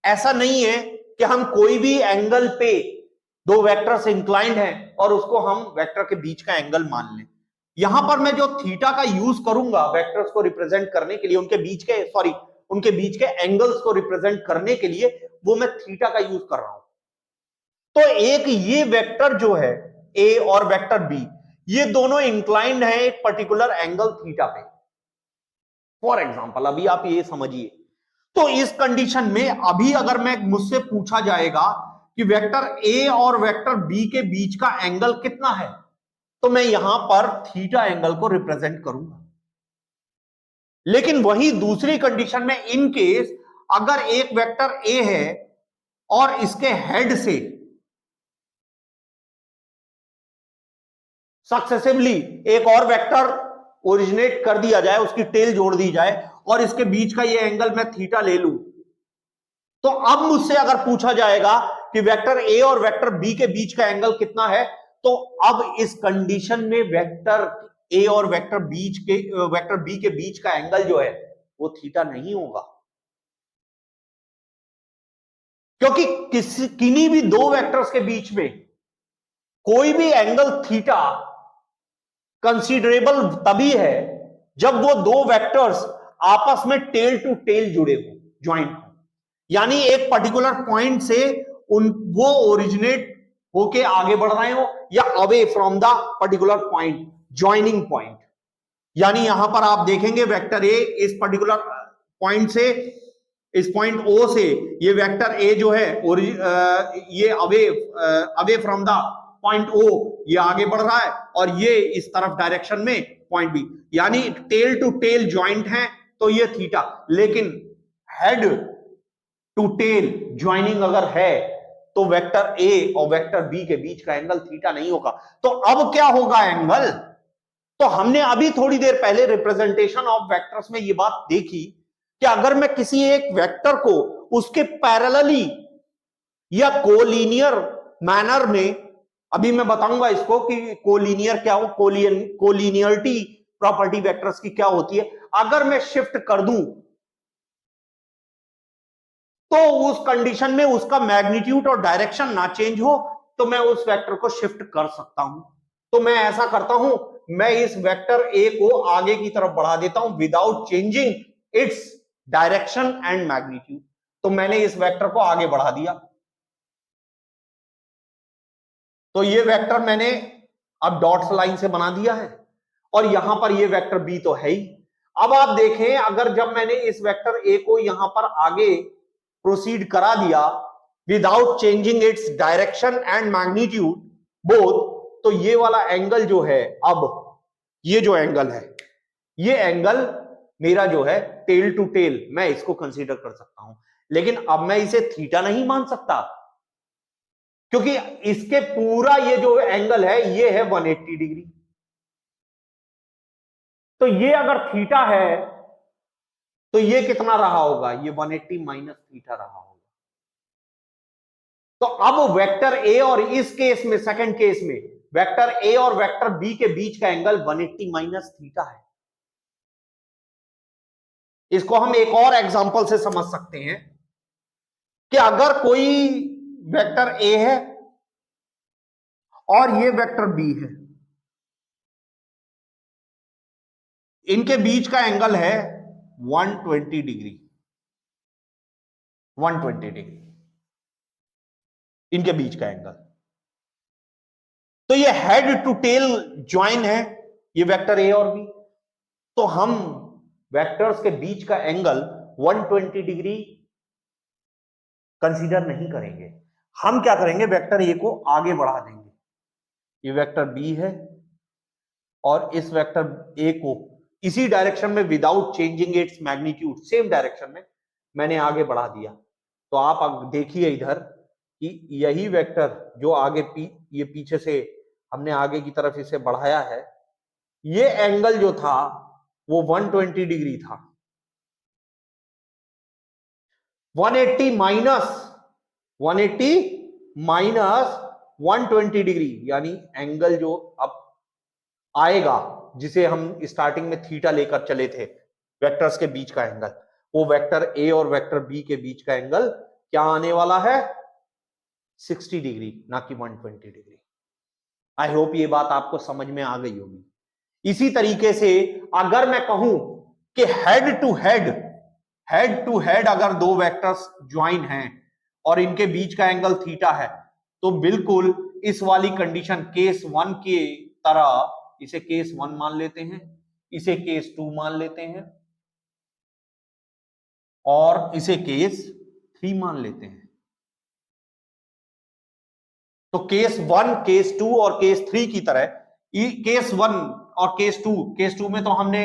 ऐसा नहीं है कि हम कोई भी एंगल पे दो वेक्टर्स इंक्लाइंड हैं और उसको हम वेक्टर के बीच का एंगल मान लें। यहां पर मैं जो थीटा का यूज करूंगा वेक्टर्स को रिप्रेजेंट करने के लिए, उनके बीच के एंगल्स को रिप्रेजेंट करने के लिए, वो मैं थीटा का यूज कर रहा हूं। तो एक ये वेक्टर जो है ए और वेक्टर बी, ये दोनों इंक्लाइंड है एक पर्टिकुलर एंगल थीटा पे। फॉर एग्जांपल अभी आप ये समझिए, तो इस कंडीशन में अभी अगर मैं मुझसे पूछा जाएगा कि वेक्टर ए और वेक्टर बी के बीच का एंगल कितना है, तो मैं यहां पर थीटा एंगल को रिप्रेजेंट करूंगा। लेकिन वही दूसरी कंडीशन में, इन केस अगर एक वेक्टर ए है और इसके हेड से सक्सेसिवली एक और वेक्टर ओरिजिनेट कर दिया जाए, उसकी टेल जोड़ दी जाए और इसके बीच का ये एंगल मैं थीटा ले लूं, तो अब मुझसे अगर पूछा जाएगा कि वेक्टर ए और वेक्टर बी के बीच का एंगल कितना है, तो अब इस कंडीशन में वेक्टर ए और वेक्टर बी के बीच का एंगल जो है वो थीटा नहीं होगा, क्योंकि किन्हीं भी दो वेक्टर्स के बीच में कोई भी एंगल थीटा कंसीडरेबल तभी है जब वो दो वेक्टर्स आपस में टेल टू टेल जुड़े हो, ज्वाइंट हो, यानी एक पर्टिकुलर पॉइंट से वो ओरिजिनेट होके आगे बढ़ रहे हो या away from the particular point, joining point. यानी यहां पर आप देखेंगे वेक्टर ए इस पर्टिकुलर पॉइंट से, इस पॉइंट ओ से ये वेक्टर ए जो है ये away from the point O ये आगे बढ़ रहा है और ये इस तरफ डायरेक्शन में पॉइंट बी, यानी टेल टू टेल ज्वाइंट है तो ये थीटा। लेकिन हेड टू टेल ज्वाइनिंग अगर है तो वेक्टर ए और वेक्टर बी के बीच का एंगल थीटा नहीं होगा। तो अब क्या होगा एंगल? तो हमने अभी थोड़ी देर पहले रिप्रेजेंटेशन ऑफ वेक्टर्स में ये बात देखी कि अगर मैं किसी एक वेक्टर को उसके पैरेलली या कोलिनियर मैनर में, अभी मैं बताऊंगा इसको कि कोलिनियर क्या हो, कोलिनियरिटी प्रॉपर्टी वेक्टर्स की क्या होती है, अगर मैं शिफ्ट कर दूं तो उस कंडीशन में उसका मैग्नीट्यूड और डायरेक्शन ना चेंज हो तो मैं उस वेक्टर को शिफ्ट कर सकता हूं। तो मैं ऐसा करता हूं, मैं इस वेक्टर ए को आगे की तरफ बढ़ा देता हूं without changing its direction and magnitude. तो मैंने इस वेक्टर को आगे बढ़ा दिया, तो ये वेक्टर मैंने अब डॉट्स लाइन से बना दिया है और यहां पर ये वेक्टर बी तो है ही। अब आप देखें, अगर जब मैंने इस वेक्टर ए को यहां पर आगे प्रोसीड करा दिया without changing its direction and magnitude both, तो ये वाला एंगल जो है, अब ये जो एंगल है, ये एंगल मेरा जो है टेल टू टेल, मैं इसको कंसीडर कर सकता हूं, लेकिन अब मैं इसे थीटा नहीं मान सकता, क्योंकि इसके पूरा ये जो एंगल है ये है 180 डिग्री। तो ये अगर थीटा है तो ये कितना रहा होगा, ये 180 माइनस थीटा रहा होगा। तो अब वेक्टर ए और इस केस में, सेकंड केस में, वेक्टर ए और वेक्टर बी के बीच का एंगल 180 माइनस थीटा है। इसको हम एक और एग्जांपल से समझ सकते हैं कि अगर कोई वेक्टर ए है और ये वेक्टर बी है, इनके बीच का एंगल है 120 डिग्री, 120 डिग्री इनके बीच का एंगल। तो ये हेड टू टेल ज्वाइन है, ये वेक्टर ए और बी। तो हम वेक्टर्स के बीच का एंगल 120 डिग्री कंसीडर नहीं करेंगे। हम क्या करेंगे, वेक्टर ए को आगे बढ़ा देंगे, ये वेक्टर बी है और इस वेक्टर ए को इसी डायरेक्शन में without changing its magnitude, same direction में मैंने आगे बढ़ा दिया। तो आप अब देखिए इधर कि यही वेक्टर जो आगे ये पीछे से हमने आगे की तरफ इसे बढ़ाया है, ये एंगल जो था वो 120 डिग्री था। 180 माइनस 120 डिग्री, यानी एंगल जो अब आएगा, जिसे हम स्टार्टिंग में थीटा लेकर चले थे, वेक्टर्स के बीच का एंगल, वो वेक्टर ए और वेक्टर बी के बीच का एंगल क्या आने वाला है, 60 डिग्री, ना कि 120 डिग्री। आई होप ये बात आपको समझ में आ गई होगी। इसी तरीके से अगर मैं कहूं कि हेड टू हेड अगर दो वेक्टर्स ज्वाइन हैं और इनके बीच का एंगल थीटा है, तो बिल्कुल इस वाली कंडीशन केस 1 के तरह, इसे केस 1 मान लेते हैं, इसे केस 2 मान लेते हैं और इसे केस 3 मान लेते हैं। तो केस 1, केस 2 और केस 3 की तरह केस 1 और केस 2 में तो हमने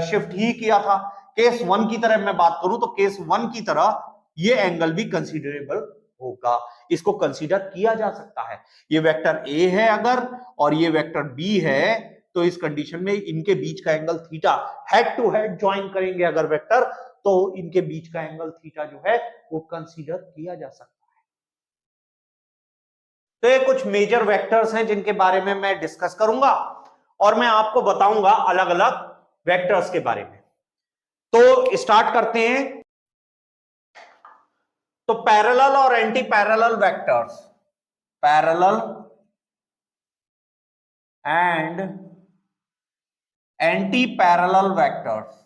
शिफ्ट ही किया था। केस 1 की तरह मैं बात करूं तो केस 1 की तरह ये एंगल भी कंसीडरेबल होगा, इसको कंसीडर किया जा सकता है। ये वेक्टर ए है अगर और ये वेक्टर बी है, तो इस कंडीशन में इनके बीच का angle theta, head to head join करेंगे अगर वेक्टर, तो इनके बीच का एंगल थीटा जो है वो कंसीडर किया जा सकता है। तो ये कुछ मेजर वेक्टर्स हैं जिनके बारे में मैं डिस्कस करूंगा और मैं आपको बताऊंगा अलग अलग वेक्टर्स के बारे में। तो स्टार्ट करते हैं। तो पैरेलल और anti parallel vectors, parallel and anti parallel vectors.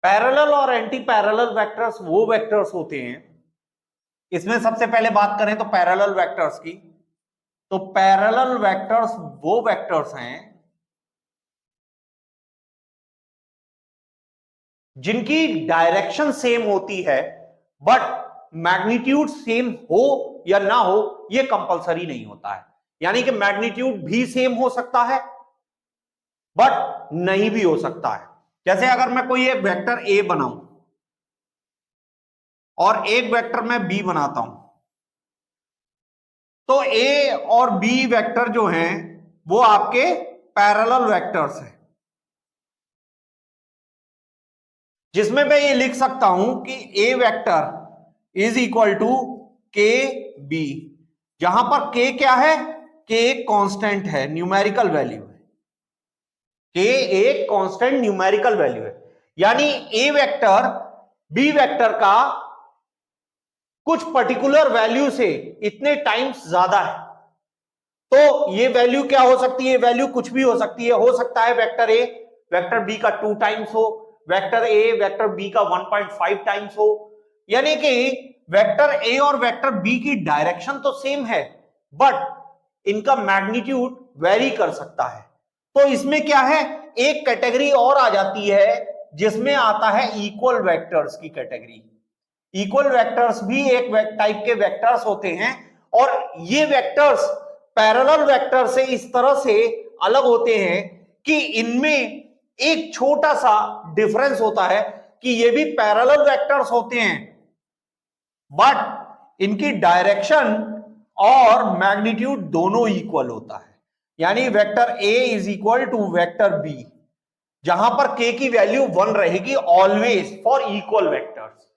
Parallel और एंटी पैरेलल वेक्टर्स वो वेक्टर्स होते हैं, इसमें सबसे पहले बात करें तो पैरेलल वेक्टर्स की, तो पैरेलल वेक्टर्स वो वेक्टर्स हैं जिनकी डायरेक्शन सेम होती है, बट मैग्नीट्यूड सेम हो या ना हो यह कंपलसरी नहीं होता है। यानी कि मैग्नीट्यूड भी सेम हो सकता है बट नहीं भी हो सकता है। जैसे अगर मैं कोई एक वेक्टर ए बनाऊं और एक वेक्टर मैं बी बनाता हूं, तो ए और बी वेक्टर जो हैं वो आपके पैरेलल वेक्टर्स हैं, जिसमें मैं ये लिख सकता हूं कि ए वेक्टर इज इक्वल टू के बी, जहां पर के क्या है, के एक कांस्टेंट है, न्यूमेरिकल वैल्यू है, के एक कांस्टेंट न्यूमेरिकल वैल्यू है। यानी ए वेक्टर बी वेक्टर का कुछ पर्टिकुलर वैल्यू से इतने टाइम्स ज्यादा है। तो ये वैल्यू क्या हो सकती है, वैल्यू कुछ भी हो सकती है। हो सकता है वेक्टर ए वेक्टर बी का 2 टाइम्स हो, वेक्टर ए वेक्टर बी का 1.5 टाइम्स हो। यानी कि वेक्टर ए और वेक्टर बी की डायरेक्शन तो सेम है बट इनका मैग्नीट्यूड वेरी कर सकता है। तो इसमें क्या है, एक कैटेगरी और आ जाती है जिसमें आता है इक्वल वेक्टर्स की कैटेगरी। इक्वल वेक्टर्स भी एक टाइप के वेक्टर्स होते हैं, और ये वेक्टर्स पैरेलल वेक्टर से इस तरह से अलग होते हैं कि इनमें एक छोटा सा डिफरेंस होता है कि ये भी पैरेलल वेक्टर्स होते हैं, बट इनकी डायरेक्शन और मैग्नीट्यूड दोनों इक्वल होता है। यानी vector A is equal to vector B, जहां पर के की वैल्यू 1 रहेगी ऑलवेज फॉर इक्वल वेक्टर्स।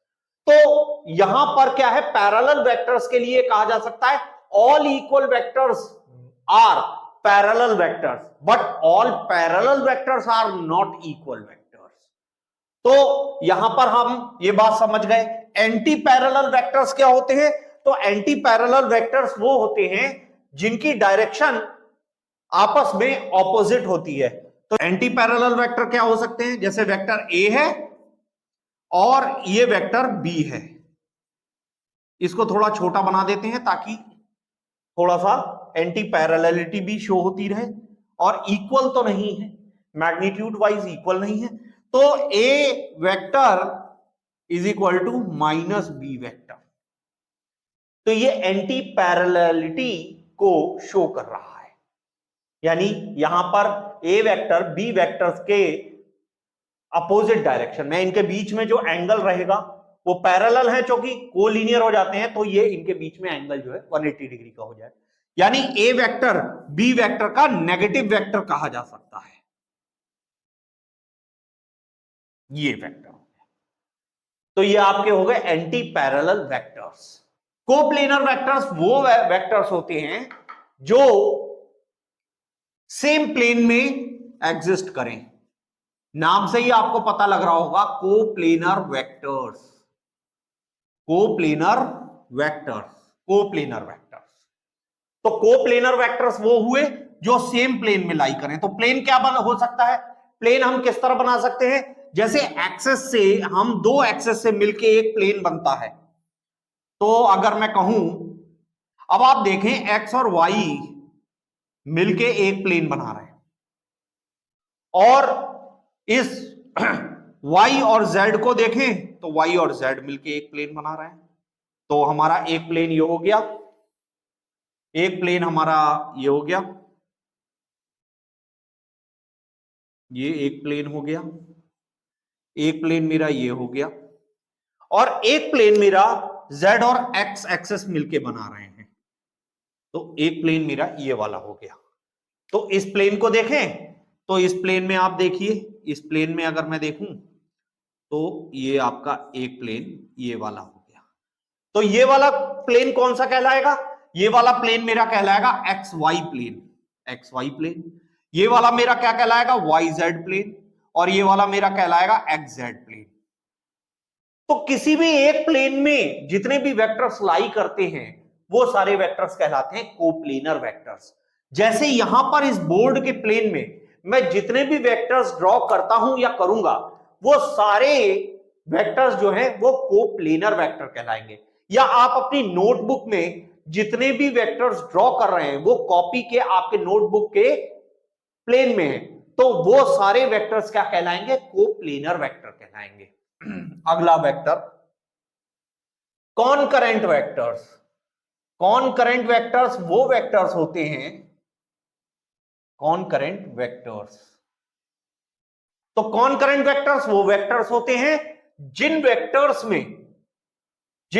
तो यहां पर क्या है, पैरेलल वेक्टर्स के लिए कहा जा सकता है all equal vectors are parallel vectors, but all parallel vectors are not equal vectors. तो यहां पर हम ये बात समझ गए। एंटी पैरेलल वेक्टर्स क्या होते हैं? तो एंटी पैरेलल वेक्टर्स वो होते हैं जिनकी डायरेक्शन आपस में ऑपोजिट होती है। तो एंटी पैरेलल वेक्टर क्या हो सकते हैं? जैसे वेक्टर ए है और ये वेक्टर बी है। इसको थोड़ा छोटा बना देते हैं ताकि थोड़ा सा एंटी पैरेललिटी भी शो होती रहे, और इक्वल तो नहीं है, मैग्नीट्यूड वाइज इक्वल नहीं है। तो A vector is equal to minus B vector. तो ये एंटी पैरेललिटी को शो कर रहा है, यानी यहां पर ए वेक्टर बी वेक्टर्स के अपोजिट डायरेक्शन में, इनके बीच में जो एंगल रहेगा वो पैरेलल है, क्योंकि कोलिनियर हो जाते हैं, तो ये इनके बीच में एंगल जो है 180 डिग्री का हो जाए। यानी ए वेक्टर बी वेक्टर का नेगेटिव वेक्टर कहा जा सकता है, ये वेक्टर। तो ये आपके हो गए anti parallel vectors. Coplanar vectors वो वेक्टर्स होते हैं जो सेम प्लेन में एग्जिस्ट करें। नाम से ही आपको पता लग रहा होगा, coplanar vectors, coplanar vectors, coplanar vectors. तो कोप्लेनर वेक्टर्स वो हुए जो सेम प्लेन में लाई करें। तो प्लेन क्या हो सकता है? प्लेन हम किस तरह बना सकते हैं? जैसे एक्सेस से, हम दो एक्सेस से मिलके एक प्लेन बनता है। तो अगर मैं कहूं, अब आप देखें एक्स और वाई मिलके एक प्लेन बना रहे हैं, और इस y और z को देखें तो y और z मिलके एक प्लेन बना रहे हैं। तो हमारा एक प्लेन ये हो गया, एक प्लेन हमारा ये हो गया, ये एक प्लेन हो गया, एक प्लेन मेरा ये हो गया, और एक प्लेन मेरा z और x एक्सेस मिलके बना रहे हैं। तो एक प्लेन मेरा ये वाला हो गया। तो इस प्लेन को देखें तो इस प्लेन में आप देखिए, इस प्लेन में अगर मैं देखूं तो ये आपका एक प्लेन ये वाला हो गया। तो ये वाला प्लेन कौन सा कहलाएगा? ये वाला प्लेन मेरा कहलाएगा X Y plane, X Y plane. ये वाला मेरा क्या कहलाएगा? Y Z plane. और ये वाला मेरा कहलाएगा एक्स जेड प्लेन। तो किसी भी एक प्लेन में जितने भी वेक्टर्स लाई करते हैं वो सारे वेक्टर्स कहलाते हैं कोप्लेनर वेक्टर्स। जैसे यहां पर इस बोर्ड के प्लेन में मैं जितने भी वेक्टर्स ड्रॉ करता हूं या करूंगा, वो सारे वेक्टर्स जो हैं वो कोप्लेनर वेक्टर कहलाएंगे। या आप अपनी नोटबुक में जितने भी वेक्टर्स ड्रॉ कर रहे हैं वो कॉपी के आपके नोटबुक के प्लेन में है, तो वो सारे वेक्टर्स क्या कहलाएंगे? कोप्लेनर वेक्टर कहलाएंगे। अगला vector concurrent vectors. Concurrent vectors वो वेक्टर्स होते हैं, कॉनकरेंट वेक्टर्स। तो कॉनकरेंट वेक्टर्स वो वेक्टर्स होते हैं जिन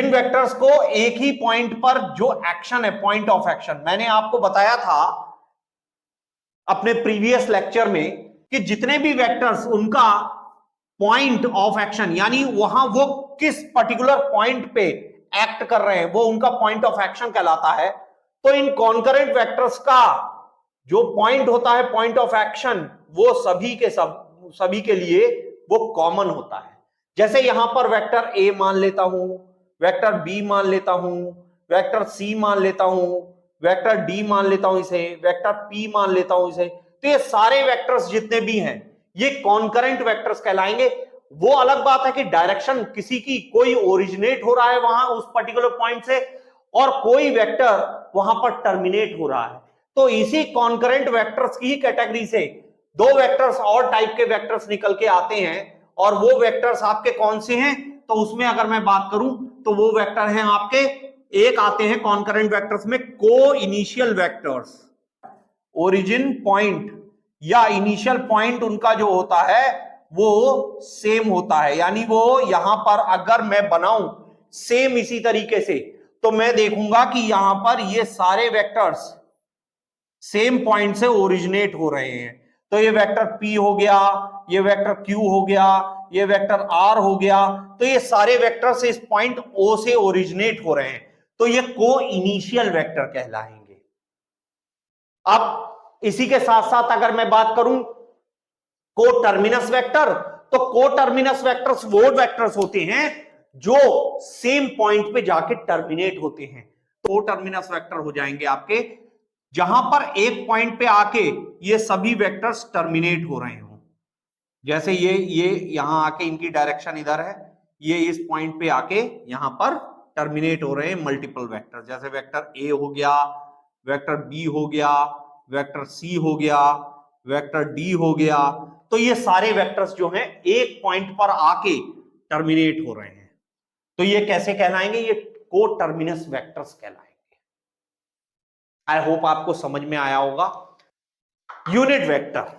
वेक्टर्स को एक ही पॉइंट पर जो एक्शन है, पॉइंट ऑफ एक्शन, मैंने आपको बताया था अपने प्रीवियस लेक्चर में कि जितने भी वेक्टर्स उनका पॉइंट ऑफ एक्शन, यानी वहां वो किस पर्टिकुलर पॉइंट पे एक्ट कर रहे हैं, वो उनका पॉइंट ऑफ एक्शन कहलाता है। तो इन कॉनकरेंट वेक्टर्स का जो पॉइंट होता है, पॉइंट ऑफ एक्शन, वो सभी के लिए वो कॉमन होता है। जैसे यहां पर वेक्टर ए मान लेता हूं, वेक्टर बी मान लेता हूं, वेक्टर सी मान लेता हूं, वेक्टर डी मान लेता हूं इसे, वेक्टर पी मान लेता हूं इसे। तो ये सारे वेक्टर्स जितने भी हैं ये कॉनकरेंट वेक्टर्स कहलाएंगे। वो अलग बात है कि डायरेक्शन किसी की, कोई ओरिजिनेट हो रहा है वहां उस पर्टिकुलर पॉइंट से, और कोई वेक्टर वहां पर टर्मिनेट हो रहा है। तो इसी कॉनकरेंट वेक्टर्स की ही कैटेगरी से दो वेक्टर्स और टाइप के वेक्टर्स निकल के आते हैं, और वो वेक्टर्स आपके कौन से हैं? तो उसमें अगर मैं बात करूं तो वो वेक्टर हैं आपके, एक आते हैं कॉन्करेंट वेक्टर्स में को इनिशियल वेक्टर्स। ओरिजिन पॉइंट या इनिशियल पॉइंट उनका जो होता है वो सेम होता है, यानी वो यहां पर अगर मैं बनाऊं सेम इसी तरीके से, तो मैं देखूंगा कि यहां पर ये सारे वेक्टर्स सेम पॉइंट से ओरिजिनेट हो रहे हैं। तो ये वेक्टर P हो गया, ये वेक्टर Q हो गया, ये वेक्टर R हो गया, तो ये सारे वेक्टर्स इस पॉइंट O से ओरिजिनेट हो रहे हैं, तो ये को इनिशियल वेक्टर कहलाएंगे। अब इसी के साथ साथ अगर मैं बात करूं को टर्मिनस वेक्टर, तो को टर्मिनस वेक्टर्स वो वेक्टर्स होते हैं जो सेम पॉइंट पे जाके टर्मिनेट होते हैं। को टर्मिनस वेक्टर हो जाएंगे आपके जहां पर एक पॉइंट पे आके ये सभी वेक्टर्स टर्मिनेट हो रहे हो। जैसे ये यहां आके इनकी डायरेक्शन इधर है, ये इस पॉइंट पे आके यहां पर टर्मिनेट हो रहे हैं मल्टीपल वेक्टर, जैसे वेक्टर ए हो गया, वेक्टर बी हो गया, वेक्टर सी हो गया, वेक्टर डी हो गया। तो ये सारे वेक्टर्स जो हैं एक पॉइंट पर आके टर्मिनेट हो रहे हैं, तो ये कैसे कहलाएंगे? ये को टर्मिनस वेक्टर्स कहलाएंगे। आई होप आपको समझ में आया होगा। यूनिट वेक्टर,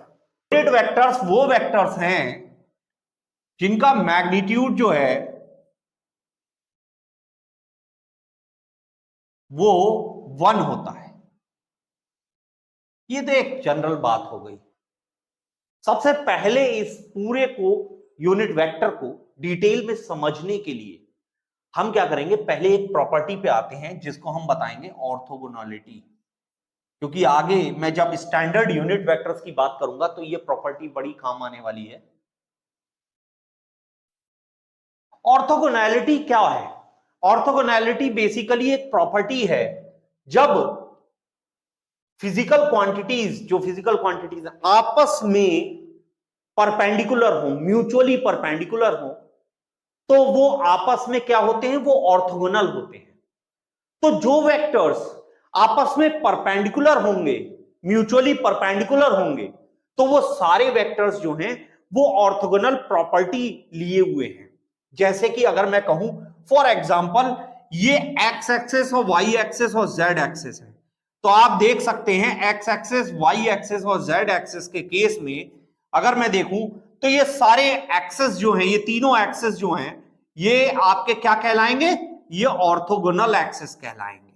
यूनिट वेक्टर्स वो वेक्टर्स हैं जिनका मैग्नीट्यूड जो है वो 1 होता है। ये तो एक जनरल बात हो गई। सबसे पहले इस पूरे को यूनिट वेक्टर को डिटेल में समझने के लिए हम क्या करेंगे, पहले एक प्रॉपर्टी पे आते हैं जिसको हम बताएंगे ऑर्थोगोनैलिटी, क्योंकि आगे मैं जब स्टैंडर्ड यूनिट वेक्टर्स की बात करूंगा तो ये प्रॉपर्टी बड़ी काम आने वाली है। ऑर्थोगोनैलिटी क्या है? ऑर्थोगोनैलिटी बेसिकली एक प्रॉपर्टी है जब फिजिकल क्वांटिटीज, जो फिजिकल क्वांटिटीज आपस में परपेंडिकुलर हो, म्यूचुअली परपेंडिकुलर हो, तो वो आपस में क्या होते हैं? वो ऑर्थोगोनल होते हैं। तो जो वेक्टर्स आपस में परपेंडिकुलर होंगे, म्यूचुअली परपेंडिकुलर होंगे, तो वो सारे वेक्टर्स जो हैं वो ऑर्थोगोनल प्रॉपर्टी लिए हुए हैं। जैसे कि अगर मैं कहूं फॉर एग्जांपल ये एक्स एक्सिस और वाई एक्सिस और जेड एक्सिस है, तो आप देख सकते हैं एक्स एक्सिस, वाई एक्सिस और जेड एक्सिस के केस में अगर मैं देखूं तो ये सारे एक्सिस जो हैं, ये तीनों एक्सिस जो हैं, ये आपके क्या कहलाएंगे? ये ऑर्थोगोनल एक्सिस कहलाएंगे।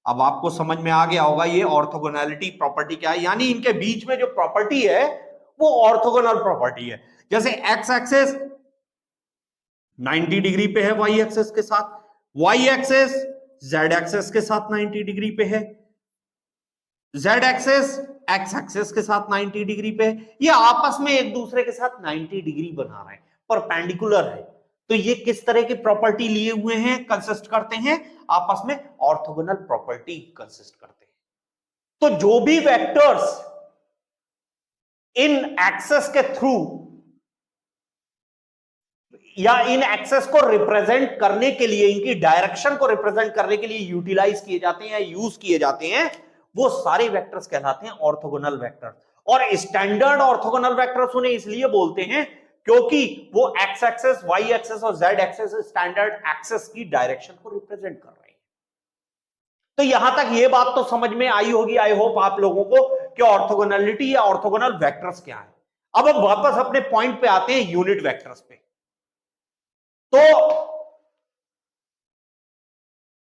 अब आपको समझ में आ गया होगा ये ऑर्थोगोनैलिटी प्रॉपर्टी क्या है, यानी इनके बीच में जो प्रॉपर्टी है वो ऑर्थोगोनल प्रॉपर्टी है। जैसे एक्स एक्सिस 90 डिग्री पे है वाई एक्सिस के साथ, वाई एक्सिस जेड एक्सिस के साथ 90 डिग्री पे है, जेड एक्सिस एक्स एक्सिस के साथ 90 डिग्री पे है। ये आपस में एक दूसरे के साथ 90 डिग्री बना रहे हैं, परपेंडिकुलर है। तो ये किस तरह की प्रॉपर्टी लिए हुए हैं, कंसिस्ट करते हैं? आपस में ऑर्थोगोनल प्रॉपर्टी कंसिस्ट करते हैं। तो जो भी वेक्टर्स इन एक्सेस के थ्रू या इन एक्सेस को रिप्रेजेंट करने के लिए, इनकी डायरेक्शन को रिप्रेजेंट करने के लिए यूटिलाइज किए जाते हैं या यूज किए जाते हैं, वो सारे वेक्टर्स कहलाते हैं ऑर्थोगोनल वेक्टर। और स्टैंडर्ड ऑर्थोगोनल वेक्टर्स उन्हें इसलिए बोलते हैं क्योंकि वो एक्स एक्सेस, वाई एक्सेस और जेड एक्सेस स्टैंडर्ड एक्सेस की डायरेक्शन को रिप्रेजेंट कर रहे हैं। तो यहां तक ये बात तो समझ में आई होगी, आई होप आप लोगों को, कि ऑर्थोगोनैलिटी या ऑर्थोगोनल वेक्टर्स क्या है। अब हम वापस अपने पॉइंट पे आते हैं, यूनिट वेक्टर्स पे। तो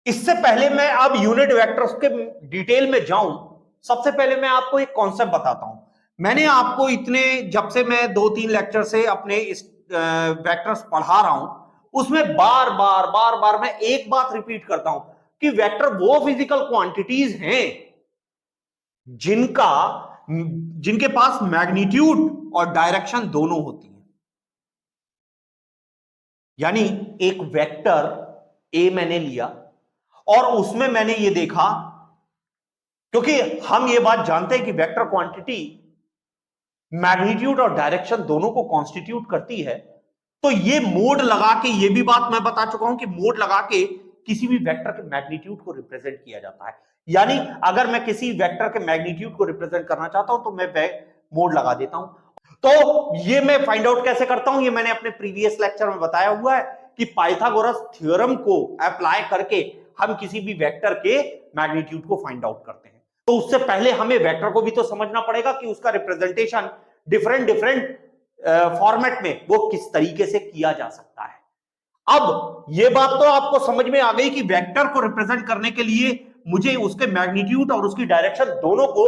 इससे पहले मैं अब यूनिट वेक्टर्स के डिटेल में जाऊं, सबसे पहले मैं आपको एक कॉन्सेप्ट बताता हूं। मैंने आपको इतने, जब से मैं 2-3 लेक्चर से अपने इस वेक्टर्स पढ़ा रहा हूं, उसमें बार बार मैं एक बात रिपीट करता हूं कि वेक्टर वो फिजिकल क्वांटिटीज हैं जिनके पास मैग्नीट्यूड और डायरेक्शन दोनों होती है। यानी एक वेक्टर ए मैंने लिया और उसमें मैंने ये देखा, क्योंकि हम ये बात जानते हैं कि वेक्टर क्वांटिटी मैग्नीट्यूड और डायरेक्शन दोनों को कॉन्स्टिट्यूट करती है, तो ये मोड लगा के, ये भी बात मैं बता चुका हूं कि मोड लगा के किसी भी वेक्टर के मैग्नीट्यूड को रिप्रेजेंट किया जाता है। यानी अगर मैं किसी वेक्टर के मैग्नीट्यूड को रिप्रेजेंट करना चाहता हूं तो मैं मोड लगा देता हूं। तो ये मैं फाइंड आउट कैसे करता हूं, ये मैंने अपने प्रीवियस लेक्चर में बताया हुआ है कि पाइथागोरस थ्योरम को अप्लाई करके हम किसी भी वेक्टर के मैग्नीट्यूड को फाइंड आउट करते हैं। तो उससे पहले हमें वेक्टर को भी तो समझना पड़ेगा कि उसका रिप्रेजेंटेशन डिफरेंट डिफरेंट फॉर्मेट में वो किस तरीके से किया जा सकता है। अब ये बात तो आपको समझ में आ गई कि वेक्टर को रिप्रेजेंट करने के लिए मुझे उसके मैग्नीट्यूड और उसकी डायरेक्शन दोनों को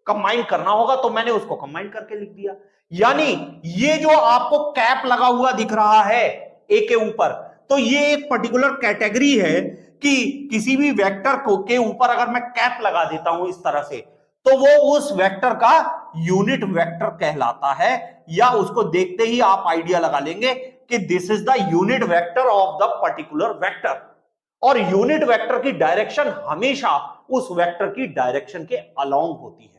कंबाइन करना होगा, तो मैंने उसको कंबाइन करके लिख दिया। यानी ये जो आपको कैप लगा हुआ दिख रहा है ए के ऊपर, तो ये एक पर्टिकुलर कैटेगरी है कि किसी भी वेक्टर को के ऊपर अगर मैं कैप लगा देता हूं इस तरह से, तो वो उस वेक्टर का यूनिट वेक्टर कहलाता है, या उसको देखते ही आप आइडिया लगा लेंगे कि this is the unit vector of the particular vector. और यूनिट वेक्टर की डायरेक्शन हमेशा उस वेक्टर की डायरेक्शन के अलोंग होती है।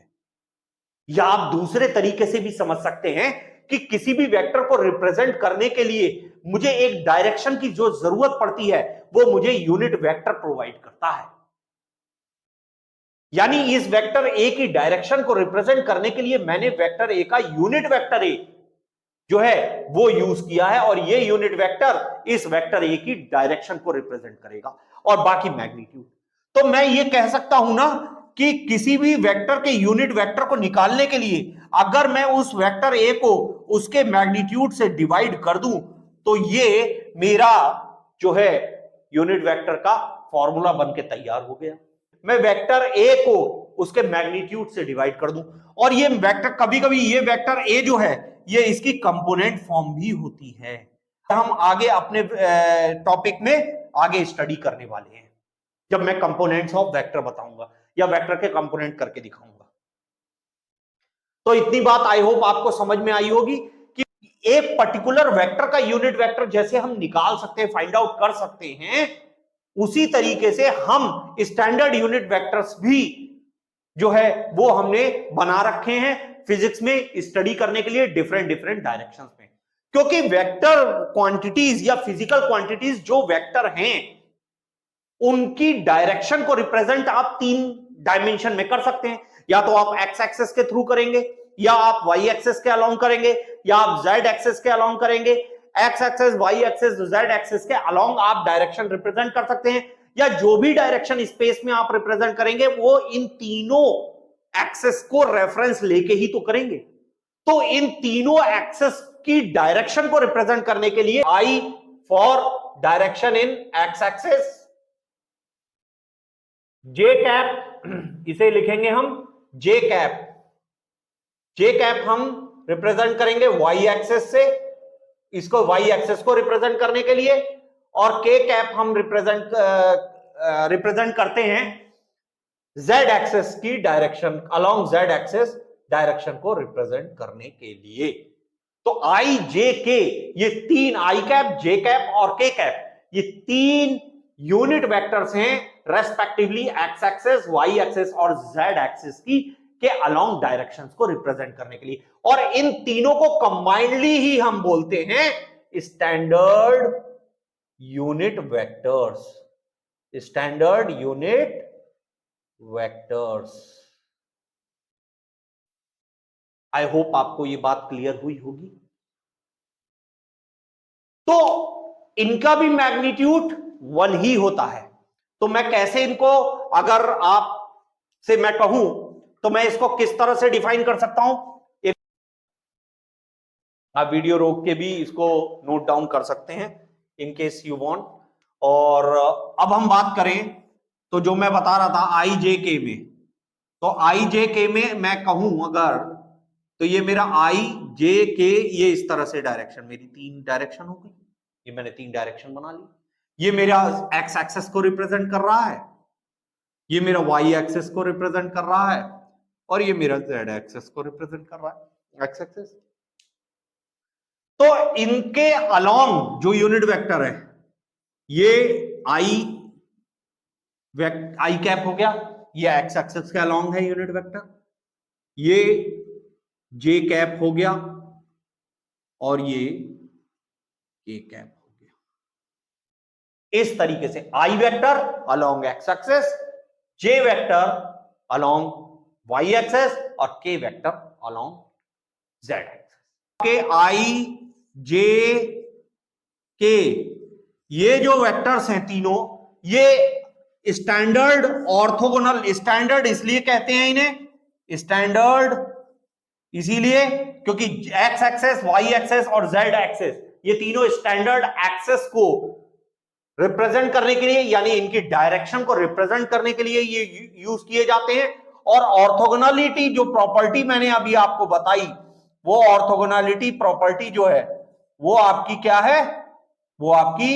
या आप दूसरे तरीके से भी समझ सकते हैं कि किसी भी वेक्टर को रिप्रेजेंट करने के लिए मुझे एक डायरेक्शन की जो जरूरत पड़ती है वो मुझे यूनिट वेक्टर प्रोवाइड करता है। यानी इस वेक्टर ए की डायरेक्शन को रिप्रेजेंट करने के लिए मैंने वेक्टर ए का यूनिट वेक्टर ए जो है वो यूज किया है, और ये यूनिट वेक्टर इस वेक्टर ए की डायरेक्शन को रिप्रेजेंट करेगा और बाकी मैग्नीट्यूड। तो मैं ये कह सकता हूं ना कि किसी भी वेक्टर के यूनिट वेक्टर को निकालने के लिए अगर मैं उस वेक्टर ए को उसके मैग्नीट्यूड से डिवाइड कर दूं, तो ये मेरा जो है यूनिट वेक्टर का फॉर्मूला बन के तैयार हो गया। मैं वेक्टर ए को उसके मैग्नीट्यूड से डिवाइड कर दूं, और ये वेक्टर कभी कभी ये वेक्टर ए जो है ये इसकी कंपोनेंट फॉर्म भी होती है। हम आगे अपने टॉपिक में आगे स्टडी करने वाले हैं जब मैं कंपोनेंट्स ऑफ वेक्टर बताऊंगा या वेक्टर के कंपोनेंट करके दिखाऊंगा। तो इतनी बात आई होप आपको समझ में आई होगी कि एक पर्टिकुलर वेक्टर का यूनिट वेक्टर जैसे हम निकाल सकते हैं, फाइंड आउट कर सकते हैं, उसी तरीके से हम स्टैंडर्ड यूनिट वेक्टर्स भी जो है वो हमने बना रखे हैं फिजिक्स में स्टडी करने के लिए डिफरेंट डिफरेंट डायरेक्शंस में। क्योंकि वेक्टर क्वांटिटीज या फिजिकल क्वांटिटीज जो वेक्टर हैं उनकी डायरेक्शन को रिप्रेजेंट आप 3 डायमेंशन में कर सकते हैं। या तो आप एक्स एक्सेस के थ्रू करेंगे, या आप वाई एक्सेस के अलोंग करेंगे, या आप जेड एक्सेस के अलोंग करेंगे। X axis, Y axis, Z axis के अलोंग आप डायरेक्शन रिप्रेजेंट कर सकते हैं, या जो भी डायरेक्शन स्पेस में आप रिप्रेजेंट करेंगे वो इन तीनों एक्सेस को रेफरेंस लेके ही तो करेंगे। तो इन तीनों एक्सेस की डायरेक्शन को रिप्रेजेंट करने के लिए I for direction in X axis, J cap इसे लिखेंगे हम जे कैप। जे कैप हम रिप्रेजेंट करेंगे वाई एक्सेस से, इसको वाई एक्सेस को रिप्रेजेंट करने के लिए, और के कैप हम रिप्रेजेंट करते हैं जेड एक्सेस की direction, along Z axis direction को रिप्रेजेंट करने के लिए। तो आई जे के ये 3 आई कैप, जे कैप और के कैप, ये 3 यूनिट वेक्टर्स हैं respectively X axis, Y axis और जेड एक्सेस की के अलोंग डायरेक्शंस को रिप्रेजेंट करने के लिए। और इन तीनों को कंबाइंडली ही हम बोलते हैं standard unit vectors, standard unit vectors. I hope आपको ये बात क्लियर हुई होगी। तो इनका भी मैग्नीट्यूड 1 ही होता है। तो मैं कैसे इनको, अगर आप से मैं कहूं तो मैं इसको किस तरह से डिफाइन कर सकता हूं, आप वीडियो रोक के भी इसको नोट डाउन कर सकते हैं इन केस यू वांट। और अब हम बात करें तो जो मैं बता रहा था आई जे के में, तो आई जे के में मैं कहूं अगर, तो ये मेरा आई जे के ये इस तरह से डायरेक्शन, मेरी 3 डायरेक्शन हो गई, ये मैंने 3 डायरेक्शन बना ली। ये मेरा एक्स एक्सेस को रिप्रेजेंट कर रहा है, ये मेरा वाई एक्सेस को रिप्रेजेंट कर रहा है, और ये मेरा जेड एक्सेस को रिप्रेजेंट कर रहा है, एक्स एक्सेस। तो इनके अलोंग जो यूनिट वेक्टर है ये आई कैप हो गया, ये एक्स एक्सेस के अलोंग है यूनिट वेक्टर, ये जे कैप हो गया, और ये के कैप हो गया। इस तरीके से आई वेक्टर अलोंग एक्स एक्सेस, जे वेक्टर अलोंग वाई एक्सेस, और के वेक्टर अलोंग जेड एक्सेस। के आई जे के ये जो वेक्टर्स हैं तीनों, ये स्टैंडर्ड ऑर्थोगोनल, स्टैंडर्ड इसलिए कहते हैं इन्हें स्टैंडर्ड, इसीलिए क्योंकि एक्स एक्सेस, वाई एक्सेस और जेड एक्सेस, ये तीनों स्टैंडर्ड एक्सेस को रिप्रेजेंट करने के लिए, यानी इनकी डायरेक्शन को रिप्रेजेंट करने के लिए ये यूज किए जाते हैं। और ऑर्थोगोनलिटी जो प्रॉपर्टी मैंने अभी आपको बताई, वो ऑर्थोगोनलिटी प्रॉपर्टी जो है वो आपकी क्या है, वो आपकी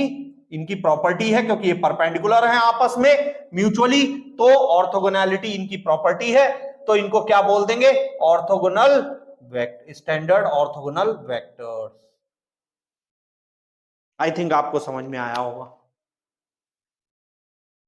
इनकी प्रॉपर्टी है, क्योंकि ये परपेंडिकुलर है आपस में म्यूचुअली, तो ऑर्थोगोनलिटी इनकी प्रॉपर्टी है, तो इनको क्या बोल देंगे, orthogonal vector, standard orthogonal vectors. I think आपको समझ में आया होगा।